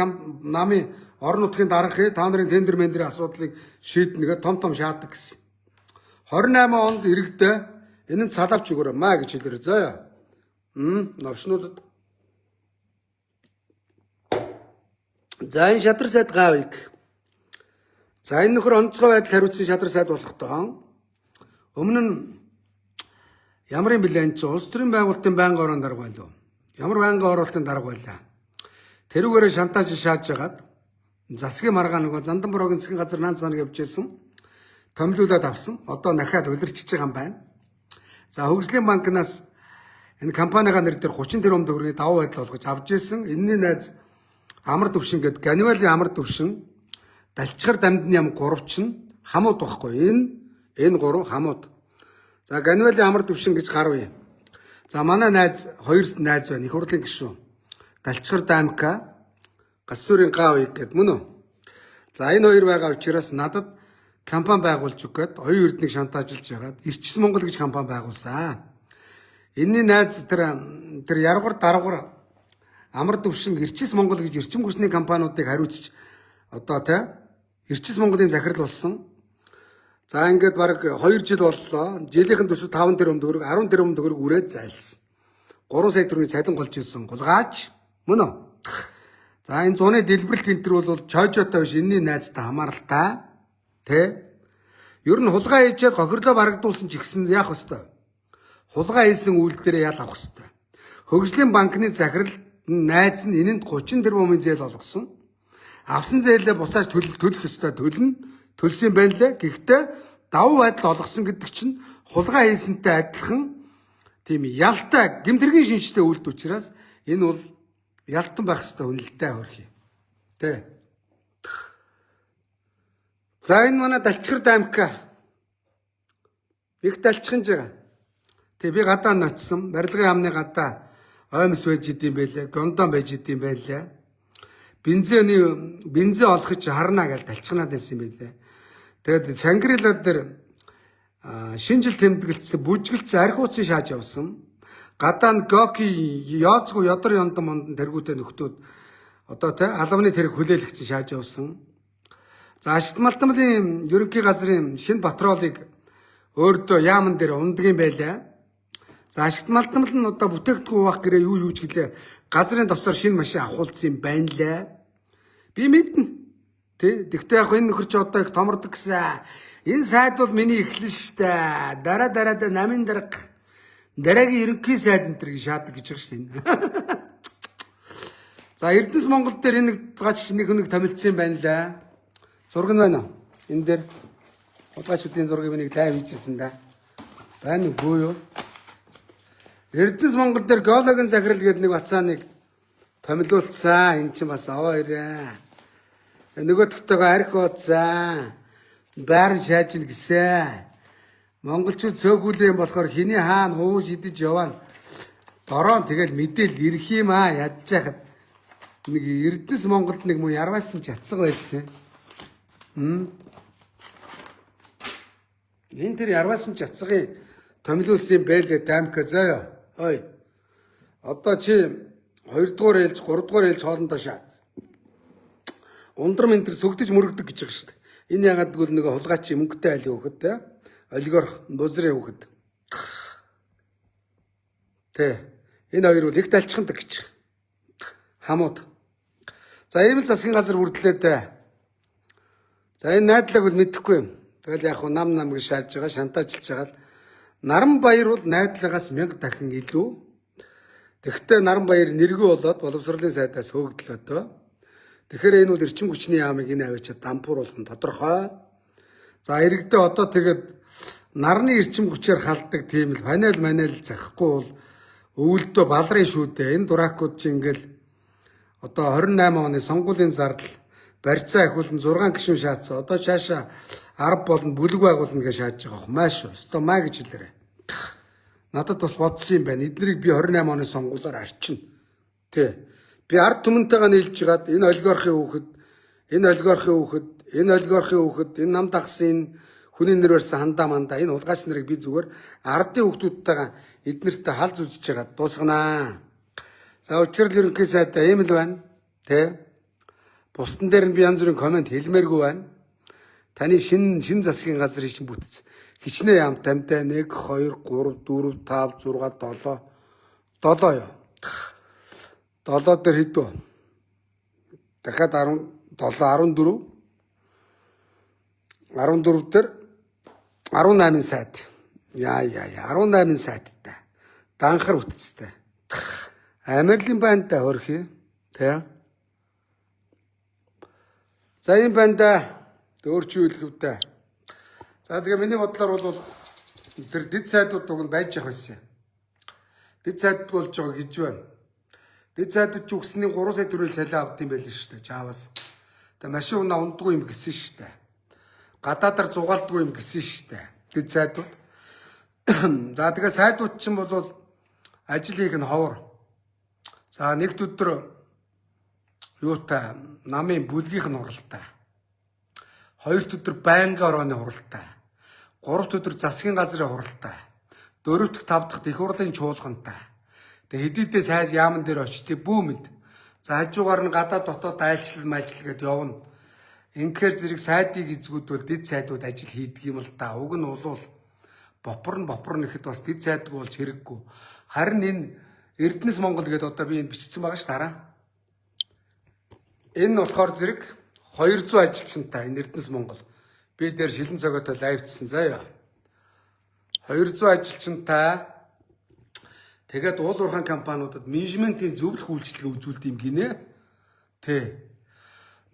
намын орон нутгийн дарга та нарын тендер мендрийн асуудлыг шийднэ гэдэг том шаадаг гэсэн. 28 онд иргэдээ энэ нь цалавч өгөөрэй маа гэж хэлэрэй заа. Новшнуудад. За энэ шадар сайд gaавыг. За энэ нөхөр онцгой байдал хариуцсан шадар сайд болохдоо өмнө нь ямар юм бэлэн чи улс төрийн байгуулалтын байнгын орон дарга байлаа. Ямар байнгын оролтын дарга байлаа. Тэрүүгээрээ шантаж шааж хагаад засгийн маргаа нөгөө Зандан провинц засгийн газар наан цааныг явж ирсэн. Томилуулаад авсан. Одоо нахаад удирчиж байгаа юм байна. За хөгжлийн банкнаас энэ компанийн нэр дээр 30 тэрбум төгрөгийн давуу байдал олгож авч ирсэн. Энэний найз амар төвшин гэдэг Ганивалийн амар төвшин далчгар дамдны ям 3 чинь хамууд байхгүй. Энэ 3 хамууд. За Ганивалийн амар төвшин гэж гарвь. За манай найз 2 найз байна. Их хурлын гишүүн. Далчгар дамка Гасүрийн gaавыг гэд мөн үү? За энэ хоёр байгаа учраас надад компани байгуулж өгöd оюун эрднийг шантажлж ягаад Ирчс Монгол гэж компани байгуулсан. Энэний найз тэр яргар даргар амар төвшин Эрчис Монгол гэж эрчим хүчний компаниудыг хариуцж одоо тэ Эрчис Монголын захирал болсон. За ингээд баг 2 жил боллоо. Жилийнхэн төсөв 5 тэрбум төгрөг, 10 тэрбум төгрөг үрээд зайлсан. 3 сая төгрөгийн цалин голж ирсэн. Гулгаач мөн үү? За энэ зуны дэлбэрэлт тентэр бол чойжоотой биш, энэний найзтай хамааралтай. Тэ? Ер нь хулгай хийчихэд гохирлоо барагдуулсан ч ихсэн яах ёстой. Хулгай хийсэн үйлдэлээр ял авах ёстой. Хөгжлийн банкны захирал найз нь энэнд 30 тэрбумын зээл олгосон. Авсан зээлээ буцааж төлөх ёстой. Төлсөн байна лээ. Гэхдээ давуу байдал олгосон гэдэг чинь хулгай хийсэнтэй адилхан тийм ялтай гэмтэргийн шинжтэй үйлдэл учраас энэ бол ялтан байх ёстой үнэлтэй хөрхий. Тэ. За энэ манай Далчгар даймка. Их далчхан жаа. Тэг би гадаа ноцсон. Барилгын яамны гадаа оймс байж идэм байлээ. Гондон байж идэм байлээ. Бензин олох гэж харна гэж далчганаад байсан байлээ. Тэгээд Шангрила дээр шинжил тэмдэглэсэн бүжгэлцсэн арх ууцын шааж явсан. Гадаа нь Гоки яоцгүй ядар яндан мондан тэргүүтэй нөхдөөд одоо тэ албаны тэрэг хүлээлгцэн шааж явсан. За Ашид Малтмалын ерөнхий газрын шинэ патролыг өөртөө яаман дээр ундгийн байлаа. За Ашид Малтмал нь одоо бүтээгдэхүүн авах гэрээ юу ч гэлээ газрын тосоор шинэ машин авахулсан юм байна лээ. Би мэднэ. Тэ тэгтээ яг энэ нөхөр чи одоо их томордог гэсэн. Энэ сайд бол миний эхлэн штэ. Дараа намын дараагийн ерөнхий сайд энэ төр шаадаг гэж байгаа шин. За Эрдэнэс Монгол дээр энэ гач нэг томилцсан юм байна лээ. Зураг нь байна уу? Энэ дээр удгаачдын зургийг нэг лайв хийжсэн да. Байна үгүй юу? Эрдэнэс Монгол дээр геологийн захирал гэдэг нэг бацааныг томилуулсан. Энд чинь бас аваа ирээ. Нөгөө төгтөгөө арх ууцсан. Байран шаажил гэсэн. Монголчууд цөөхүүлээ юм болохоор хиний хаана хууж идэж яваа. Дороо тэгэл мэдээл ирэх юм аа ядж яхад. Нэг Эрдэнэс Монголд нэг муу ярваасан чацсан байсан. Энэ тэр ярваасан чацгыг томилуулсан байлээ даймка заяа. Ой. Одоо чи 2 дугаар ээлж 3 дугаар ээлж хоолндоо шаац. Ундрам энэ тэр сүгдэж мөрөгдөг гэж байгаа шүү дээ. Энэ ягаад гэвэл нөгөө хулгайч мөнгөтэй айлын хөхөд те. Олигарх бузрын хөхөд. Тэ. Энэ хоёр бол их талчхандаг гэж. Хамууд. За ийм л засгийн газар бүрдлээ дээ. За энэ найдлаг бол мэдэхгүй юм. Тэгэл яг хуу нам гэж шааж байгаа, шантаажлж байгаа л Наранбаяр бол найдлагаас 1000 дахин илүү. Тэгэхдээ Наранбаяр нэргүй болоод боловсролын сайдаас хөөгдлөөдөө. Тэгэхээр энэ бол эрчим хүчний яамыг энэ авчиад дампуур болгон тодорхой. За иргэдээ одоо тэгээд нарны эрчим хүчээр халддаг тийм л панел захгүй бол өвөлдөө балрын шүү дээ. Энэ дуракууд чинь ингээл одоо 28 оны сонгуулийн зардал барьцаа ахиулан 6 гишүүн шаацсан. Одоо цаашаа 10 болно бүлэг байгуулна гэж шааж байгаа юм маш шүү. Өстой маа гэж хэлээрэй. Надад бас бодсон юм байна. Эднийг би 28 оны сонгуулиар арчина. Тэ. Би ард түмэнтэйгээ нийлж гаад энэ олигархын хүүхэд, энэ нам дагсан хүний нэр барьсан хандаа мандаа энэ улгаач нарыг би зүгээр ардын хүүхдүүдтэйгээ эднэртэй халз үзэж байгаа дуусганаа. За учрал ерөнхий сайдаа ийм л байна. Тэ. Бусдын дээр нь би янз бүрийн комент хэлмээргүй байна. Таны шин засгийн газрын чинь бүтц. Хичнээн ямтамтай 1 2 3 4 5 6 7 ёо. 7 дээр хэдв? Дахиад 14 дээр 18 сайд. Яа 18 сайдтай. Данхар бүтцтэй. Амирлын бантай хөрхий. Тэ. За энэ банда өөрчлөлтөвдөө. За тэгээ миний бодлоор бол тэр дэд сайдууд уг нь байж явах байсан. Дэд сайд болж байгаа гэж байна. Дэд сайдууд ч үгсний 3 сая төгрөг цалин авд юм байл шүү дээ. Чаавас. Тэгээ машин унаа ундгүй юм гэсэн шүү дээ. Гадаадаар зугаалдгүй юм гэсэн шүү дээ. Дэд сайдууд. За тэгээ сайдууд чинь бол ажил хийх нь ховор. За нэгд өдөр юутай намын бүлгийнх нь хуралтай. 2 өдөр байнгын орооны хуралтай. 3 өдөр засгийн газрын хуралтай. 4 дахь 5 дахь их хурлын чуулгантай. Тэгээ хэдийдээ сайд яаман дээр очтыг бүү мэд. За хажуугаар нь гадаад дотоод айлчлал мажлал гэдээ явна. Инхээр зэрэг сайдыг эзгүүдвэл дэд сайдууд ажил хийдэг юм л да. Уг нь бол бопор нэхэд бас дэд сайдг болж хэрэггүй. Харин энэ Эрдэнэс Монгол гэдэг одоо би энэ бичсэн байгаа ш тараа. Энэ нь болохоор зэрэг 200 ажилчинтай энэ Эрдэнэс Монгол. Би дээр шилэн цогоотой лайвчсан заяа. 200 ажилчинтай тэгээд уул уурхайн компаниудад менежментийн зөвлөх үйлчлэгээ үзүүлдэг юм гинэ. Тэ.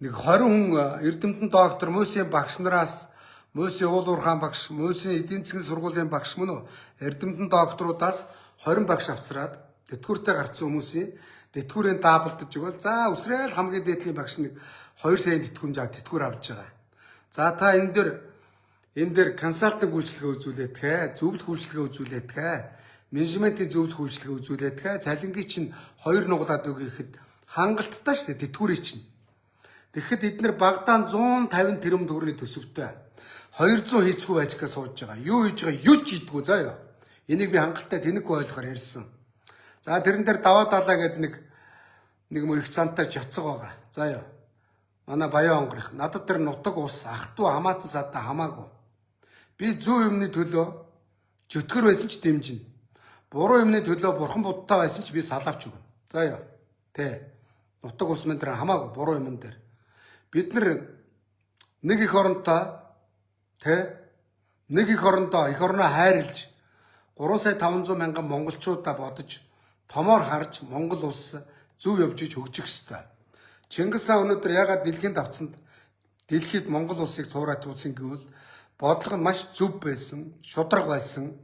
Нэг 20 хүн Эрдэмтэн доктор Мөсийн багш нараас Мөсийн уул уурхайн багш, Мөсийн эдийн засгийн сургуулийн багш мөн үү? Эрдэмтэн докторудаас 20 багш авцраад тэтгэвртэй гарцсан хүмүүсийн тэтгэврийн даабалдаж өгөөл. За үсрээл хамгийн дээдлийн багш нэг 2 сая тэтгэврж аваад тэтгэвэр авч байгаа. За та энэ дээр консалтинг үйлчлэгээ үзүүлээд хэ, зөвлөх үйлчлэгээ үзүүлээд хэ, менежментийн зөвлөх үйлчлэгээ үзүүлээд хэ, цалингийн чинь 2 нуглаад өгье гэхэд хангалттай шүү дээ тэтгэврийн чинь. Тэгэхэд эдгээр багадаа 150 тэрбум төгрөгийн төсөвтэй 200 хийцгүй байжгаа сууж байгаа. Юу хийж байгаа юу ч хийдгүү заяа. Энийг би хангалттай тэнэггүй ойлгохоор ярьсан. За тэрэн дээр даваа далаа гэдэг нэг мөр их цантай жацаг байгаа. Заяа. Манай Баян онгорх. Надад тэр нутаг ус ах トゥ хамаатан садаа хамаагүй. Би зүү юмны төлөө чөтгөр байсан ч дэмжинэ. Буруу юмны төлөө бурхан будтай байсан ч би салавч өгнө. Заяа. Тэ. Нутаг ус мэн дээр хамаагүй буруу юмн дээр. Бид нэг их оронтой тэ нэг их орондоо их орноо хайрлж 3,500,000 монголчуудаа бодож томоор харж Монгол улс зөв явж иж хөгжих ёстой. Чингис хаан өнөөдөр ягаад дэлхийн давцанд дэлхийд Монгол улсыг цуураад туулсан гэвэл бодлого нь маш зөв байсан, шударга байсан,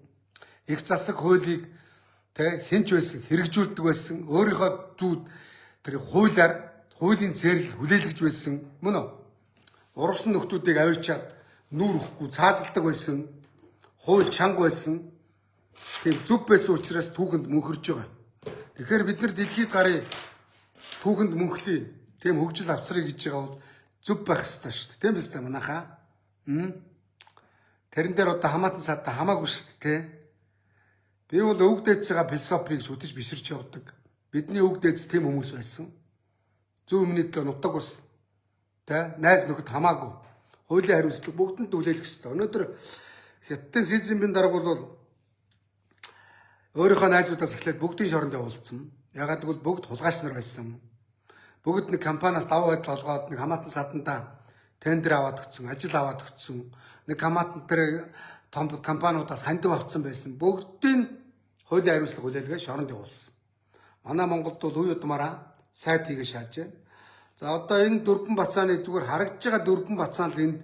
их засаг хуулийг хинч байсан, хэрэгжүүлдэг байсан, өөрийнхөө зүүд тэр хуулийн цэрлэл хүлээлгэж байсан мөн үү? Урвсан нөхдүүдийг авчиад нүүр өгөхгүй цаазалдаг байсан, хууль чанга байсан, тийм зөв байсан учраас түүхэнд мөнхөрж байгаа. Тэгэхээр бид нар дэлхийд гарыг түүхэнд мөнхлөе, тийм хөгжил авцрыг гэж байгаа бол зөв байх ёстой шүү дээ. Тийм биз дээ манайхаа. Тэрэн дээр одоо хамаатан садаа хамаагүй шүү дээ. Би бол өвөг дээдс байгаа философиг шүтэж биширч явдаг. Бидний өвөг дээдс тийм хүмүүс байсан. Зөв өмнөд нутаг ус найз нөхөд хамаагүй. Хуулийн хариуцлага бүгдэнд хүлээлгэх ёстой. Өнөөдөр Хятадын Си Цзиньпин дарга бол өөрийнхөө найзуудаас эхлээд бүгдийн шоронд явуулсан. Ягаад гэвэл бүгд хулгайч нар байсан. Бүгд нэг компаниас даваа байдал олгоод нэг хамаатан садандаа тендер аваад өгсөн, ажил аваад өгсөн. Нэг хамаатан тэр том компаниудаас хандив авцсан байсан. Бүгдийн хуулийн хариуцлага хүлээлгээ шоронд явуулсан. Манай Монголд бол үе удмаараа сайд хийгээ шааж байна. За одоо энэ дөрвөн бацааны зүгээр харагдж байгаа дөрвөн бацаан л энд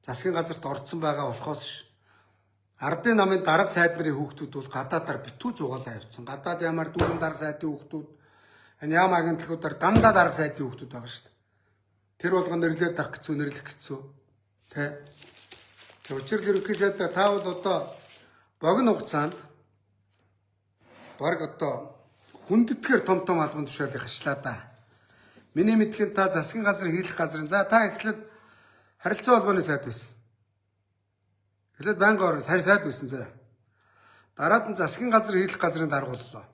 засгийн газарт орцсон байгаа болохоос ардын намын дарга сайд нарын хүүхдүүд бол гадаадаар битүү зугаалаа явцсан. Гадаад ямар дүүрэн дарга сайдын хүүхдүүд энэ яам агентлагуудаар дандаа дарга сайдын хүүхдүүд байгаа шүү дээ. Тэр болгоо нэрлээд авах гэцүү, нэрлэх гэцүү. Тэ. Учир ерөнхий сайдаа та бол одоо богино хугацаанд баг одоо хүндэтгэхэр том албан тушаалыг хашлаа да. Миний мэдхийн та засгийн газар хийх газрын за та эхлээд харилцаа холбооны сайд байсан. Эхлээд байнгын орон сайд байсан заа. Дараад нь засгийн газар хийх газрын дарга боллоо.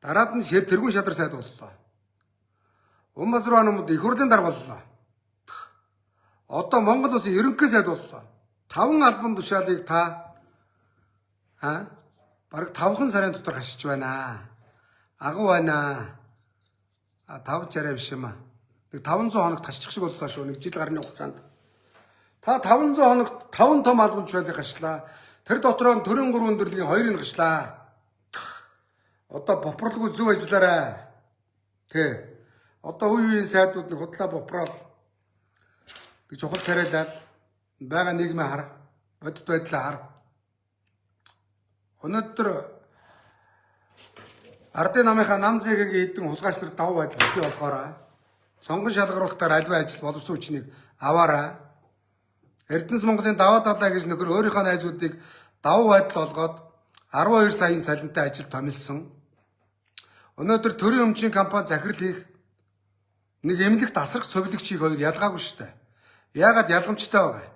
Дараад нь тэргүүн шадар сайд боллоо. Умбасруу анамд их хурлын дарга боллоо. Одоо Монгол улсын ерөнхий сайд боллоо. 5 албан тушаалыг та бараг 5 сарын дотор хашиж байна. Агуу байна. 5 царай биш юм аа. Нэг 500 хоногт хашчих шиг боллоо шүү. Нэг жил гарны хугацаанд. Та 500 хоногт 5 том албан тушаалыг хашлаа. Тэр дотроо төрийн 3 өндрлөгийн 2-ыг хашлаа. Одоо бопрлгүй зөв ажиллаарай. Тэ. Одоо үе үеийн сайдууд нэг худлаа бопрол. Тэг чухал царайлал байгаа нийгмээ хар. Бодит байдлаа хар. Өнөөдөр ардын намынхаа нам зээгийн эдэн хулгайч нар давуу байдал бий болохоор сонгон шалгаруулахтаар альва ажил боловсон хүчнийг аваарай. Эрдэнэс Монголын даваа далаа гэж нөхөр өөрийнхөө найзуудыг давуу байдал олгоод 12 саяын салентай ажил томилсон. Өнөөдөр төрийн өмчийн компани захирал хийх нэг эмнэлэг тасрах цовлогчийг хоёр ялгаагүй шүү дээ. Яагаад ялгамжтай байгаа?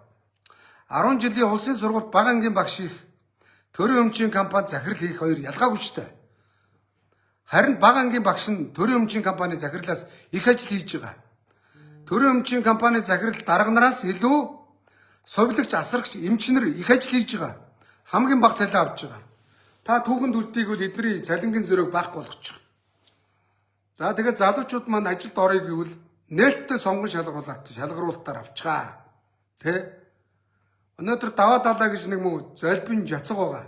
10 жилийн улсын сургууль бага ангийн багш их төрийн өмчийн компани захирал хийх хоёр ялгаагүй шүү дээ. Харин бага ангийн багш нь төрийн өмчийн компани захирлаас их ажил хийж байгаа. Төрийн өмчийн компани захирал дарга нараас илүү совилогч, асрагч, эмчнэр их ажил хийж байгаа. Хамгийн бага цалин авч байгаа. Та түүхэнд үлдээгүүл эдний цалингийн зөрөөг баахгүй болгочих. За тэгээд залуучууд маань ажилд орё гэвэл нээлттэй сонгон шалгаруулалтаар авчгаа. Тэ? Өнөөдөр даваа далаа гэж нэг мөн золбин жацг байгаа.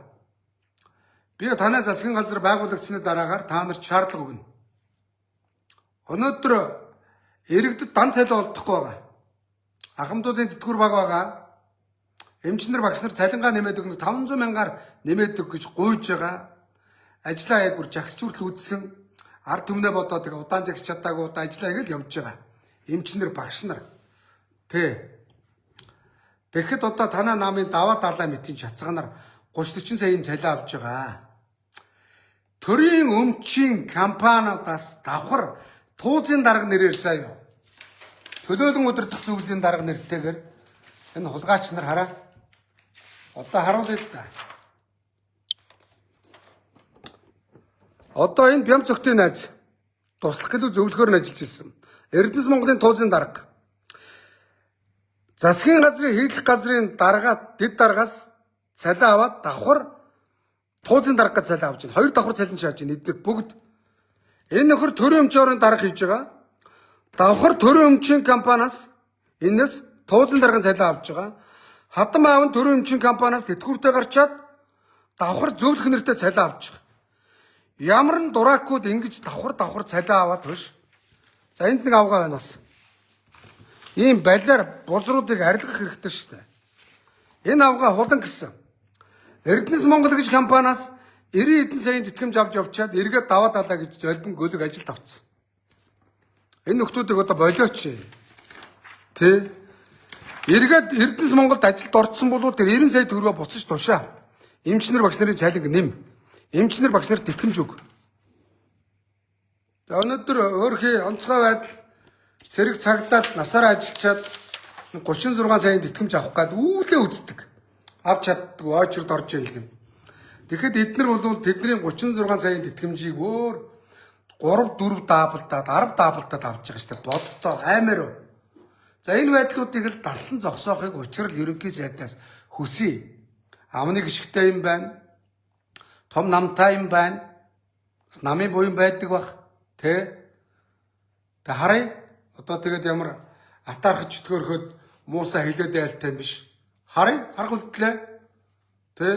Би танай засгийн газар байгуулагдсны дараагаар та нарт шаардлага өгнө. Өнөөдөр иргэдэд дан цалин олдохгүй байгаа. Ахмадуудын тэтгэвэр баг байгаа. Эмчнэр багш нар цалингаа нэмээд өгнө 500 мянгаар нэмээд өг гэж гуйж байгаа. Ажлаа яг бүр жагсч хүртэл үдсэн. Ард түмнээ бодоод тэгээ удаан жагсч чадаагүй удаа ажлаа ингэж явж байгаа. Эмчнэр багш нар. Тэгэхэд одоо танаа намын даваа далаа мэтийн чацганаар 30-40 саяын цалин авч байгаа. Төрийн өмчийн компаниудаас давхар туузын дарга нэрээр заяа. Төлөөлөн удирдах зөвлөлийн дарга нэртэйгээр энэ хулгайч нар хараа. Одоо харуулъя л да. Одоо энэ Бямц цогтын найз туслах гэлүү зөвлөхөөр нь ажиллаж ирсэн. Эрдэнэс Монголын туузын дарга. Засгийн газрын хэрэглэх газрын дарга дэд даргаас цалин аваад давхар туузын дарга цалин авч байна. 2 давхар цалин шааж байна. Эдгээр бүгд энэ нөхөр төрийн өмчөөрийн дарга хийж байгаа. Давхар төрийн өмчийн компаниас энэс туузын даргын цалин авч байгаа. Хатан аав нь төрийн өмчийн компаниас тэтгэвртэй гарчаад давхар зөвлөх нэртэй цалин авч байгаа. Ямар н дураакууд ингэж давхар цалин аваад хөш. За энд нэг авгаа байна бас. Ийм балиар бузруудыг арилгах хэрэгтэй шүү дээ. Энэ авгаа хулан гэсэн. Эрдэнэс Монгол гэж компаниас 90 хэдэн саяын тэтгэмж авч явчаад эргээд даваа далаа гэж золбин гөлөг ажилд авцсан. Энэ нөхдүүдийг одоо болооч. Тэ? Эргээд Эрдэнэс Монголд ажилд орцсон бол тэр 90 сая төгрөгөө буцаж тушаа. Эмчнэр багш нарын цалинг нэм. Эмчнэр багш нарт тэтгэмж өг. За өнөөдөр өөрхий онцгой байдал цэрэг цагдаад насаараа ажиллачаад 36 саяын тэтгэмж авах гээд үүлээ үздэг. Авч чаддаг очерд орж ийл гэн. Тэгэхэд эднэр бол тэдний 36 саяын тэтгэмжийг өөр 3 4 даабалтаад 10 даабалтаад авч байгаа шүү дээ. Боддоо аймаар. За энэ байдлуудыг л далсан зогсоохыг учрал ерөнхий сайдаас хүсье. Амны гიშгтэй юм байна. Том намтай юм байна. Бас намын буян байдаг бах. Тэ харъя. Одоо тэгээд ямар атаархаж чөтгөрөхөд муусаа хилээд айлтай биш. Харъя, харах үлдлээ. Тэ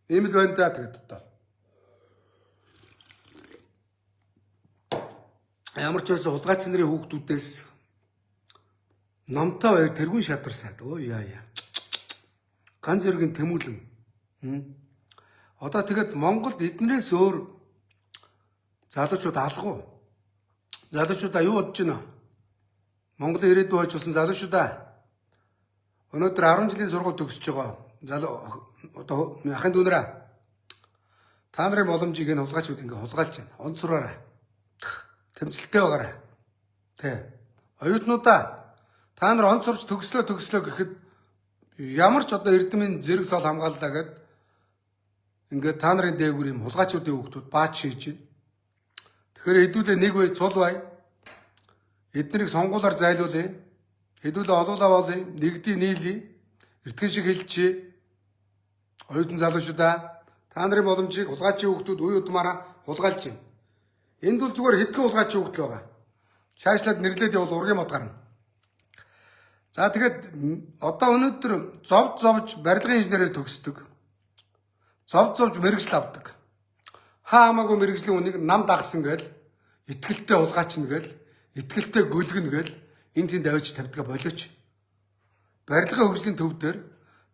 ийм л байна да тэгээд одоо. Ямар ч байсан хулгайч нарын хүүхдүүдээс номтой баяр тэргүүн шадарсаад өө яа. Ган зэргийн тэмүүлэн. Одоо тэгээд Монголд эднээс өөр залуучууд алгуу. Залуучуудаа юу бодож байна? Монголын ирээдүй хойч болсон залуучуудаа өнөөдөр 10 жилийн сургууль төгсөж байгаа. Одоо ахын дүүнэрээ та нарын боломжийг энэ хулгайчуд ингээ хулгайлж байна. Онцроорой. Тэмцэлтэй байгаарай. Тэ. Оюутнуудаа та нар онцорч төгслөө гэхэд ямар ч одоо эрдэмийн зэрэг сол хамгааллаа гэд ингээд та нарын дээгүүр юм хулгайчуудын хүүхдүүд баач шийж байна. Тэгэхээр хэдүүлээ нэг бай цул бай. Эднийг сонгуулаар зайлуулъя. Хэдүүлээ олуулаа болъё. Нэгдий нийлье. Эртхэн шиг хэлчихье. Оюутан залуучуудаа та нарын боломжийг хулгайчийн хүүхдүүд үе удмаараа хулгайлж байна. Энд бол зүгээр хэдхэн хулгайчийн хүүхдэл байгаа. Шаашлаад нэрлээд явал ургийн мод гарна. За тэгэхэд одоо өнөөдөр зовж барилгын инженерээр төгсдөг. Зовж мэрэгжил авдаг. Хамаагүй мэрэгжлийн үнийг нам дагсан гээл, итгэлтэй улгаачна гээл, итгэлтэй гөлгөн гээл энэ тэнд авч тавьдгаа болооч. Барилгын хөгжлийн төв дээр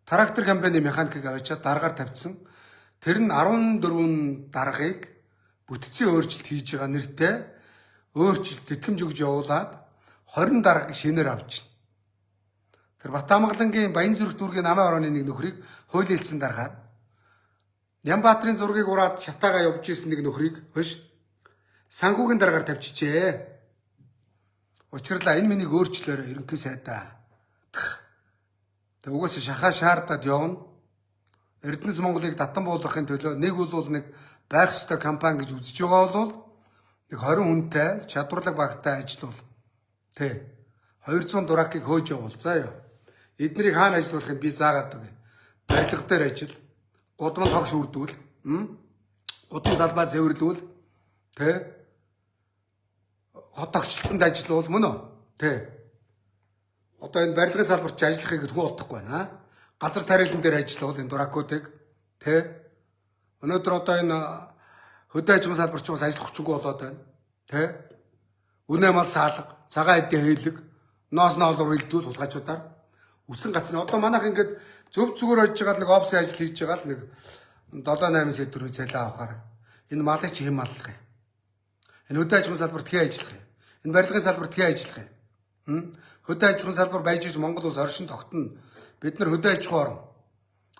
трактор компани механикийг аваачаад дараагаар тавьсан. Тэр нь 14 даргыг бүтцийн өөрчлөлт хийж байгаа нэртэй өөрчлөлт тэтгэмж өгж явуулаад 20 дарга шинээр авч байна. Тэр Батамгалангийн Баянзүрх дүүргийн намын орооны нэг нөхрийг хуйлилсан дарахаар Нямбаатрын зургийг ураад шатаагаа явж ирсэн нэг нөхрийг хөш санхүүгийн дараагаар тавьчихжээ. Учирлаа энэ миний өөрчлөөр ерөнхий сайдаа. Тэг угаасаа шахаа шаардаад явна. Эрдэнэс Монголыг татан буулгахын төлөө нэг нэг байх ёстой компани гэж үзэж байгаа бол нэг 20 хүнтэй чадварлаг багтай ажиллавал тий 200 дуракийг хөөж явуул. За ёо. Эднийг хаана ажиллуулахыг би заагаад өгье. Барилга дээр ажил, гудамж хог шүрдүүл, гудамж залбаа цэвэрлүүл, тий хот огчлолтод ажиллавал мөн үү? Тий. Одоо энэ барилгын салбарт ч ажиллахыг хүн олдохгүй байна. Газар тариалан дээр ажиллавал энэ дуракуудыг тий өнөөдөр одоо энэ хөдөө аж ахуйн салбарч бас ажиллах хүчгүй болоод байна. Тий үнэ мал саалга, цагаан эдийн хэйлэг, ноос ноолоор илдүүл хулгайчудаар үсэн гацна. Одоо манайх ингээд зөв зүгээр ойж байгаа нэг офсын ажил хийж байгаа л нэг 7-8 сая төгрөгийн цалин авахаар энэ малыг чи хэм аллах юм. Энэ хөдөө аж ахуйн салбарт хий ажиллах юм. Энэ барилгын салбарт хий ажиллах юм. Хөдөө аж ахуйн салбар байж иж Монгол улс оршин тогтно. Бид нар хөдөө аж ахуй орн.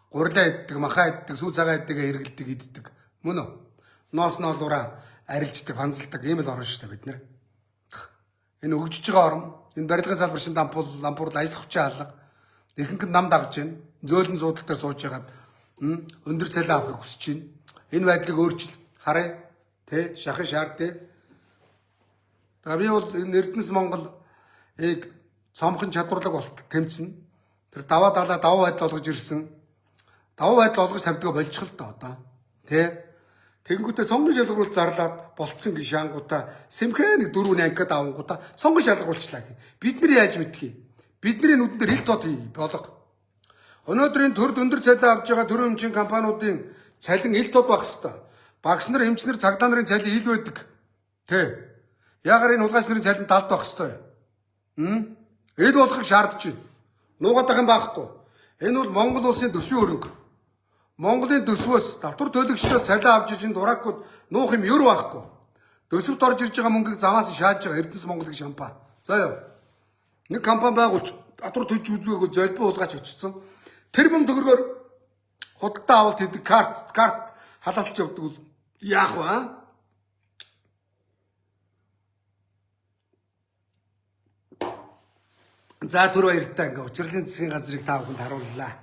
Гурлаа иддэг, махаа иддэг, сүү цагаан иддэг, хэрэгэлдэг, иддэг. Мөн үү? Ноос ноолураа арилждаг, фанзалдаг ийм л орн шүү дээ бид нар. Энэ өгжиж байгаа орн, энэ барилгын салбар шин лампуурл ажиллах хүчээ алга. Ихэнх нь нам дагж байна. Зөөлөн суудаг дээр сууж ягаад өндөр цалин авахыг хүсэж байна. Энэ байдлыг өөрчил. Харъя. Тэ шахах шаардэ. Би бол энэ Эрдэнэс Монголыг цомхон чадварлаг болт тэмцэн. Тэр даваа далаа даваа байдал олгож ирсэн. Даваа байдал олгож тавьдаг болчихл та одоо. Тэ тэгэнгүүтээ сонгон шалгаруулалт зарлаад болцсон гэж шангуудаа сэмхээ нэг 4 анкад авангуудаа сонгон шалгаруулчлаа гэ. Бид нар яаж мэдхий? Бидний нүдэн дээр хил тод болго. Өнөөдрийн төрд өндөр цалин авж байгаа төрийн өмчийн компаниудын цалин хил тод байх хэвээр. Багш нар, эмчнэр, цагдаа нарын цалин хил байдаг. Тэ. Яагаар энэ хулгайч нарын цалин талд байх хэвээр. Ил болохыг шаардж байна. Нуугадах юм байхгүй. Энэ бол Монгол улсын төсвийн хөрөнгө. Монголын төсвөөс давтар төлөгчдөөс цалин авч ижин дуракууд нуух юм юу байхгүй. Төсөвт орж ирж байгаа мөнгийг заваас шааж байгаа Эрдэнэс Монголыг шампаа. За ёо. Нэг компани байгуулж татвар төлж үзгээгүй золбоо хулгайч очсон. Тэр мөнгө төгрөгөөр худалдаа авалт хийдэг карт халаалж явдаг бол яах вэ? За түр баяртай ингээ учрлын засгийн газрыг та бүхэнд харууллаа.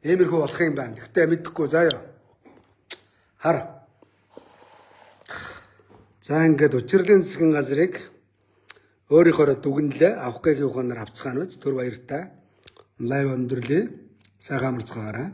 Иймэрхүү болох юм байна. Гэхдээ мэдэхгүй заа ёо. Хар. За ингээд учрлын засгийн газрыг өөрийнхөө дүгнэлээ авах гэхийн ухаанаар авцгаана биз. Түр баяртай. Лайв өндөрлөе. Сайхан амарцгаараа.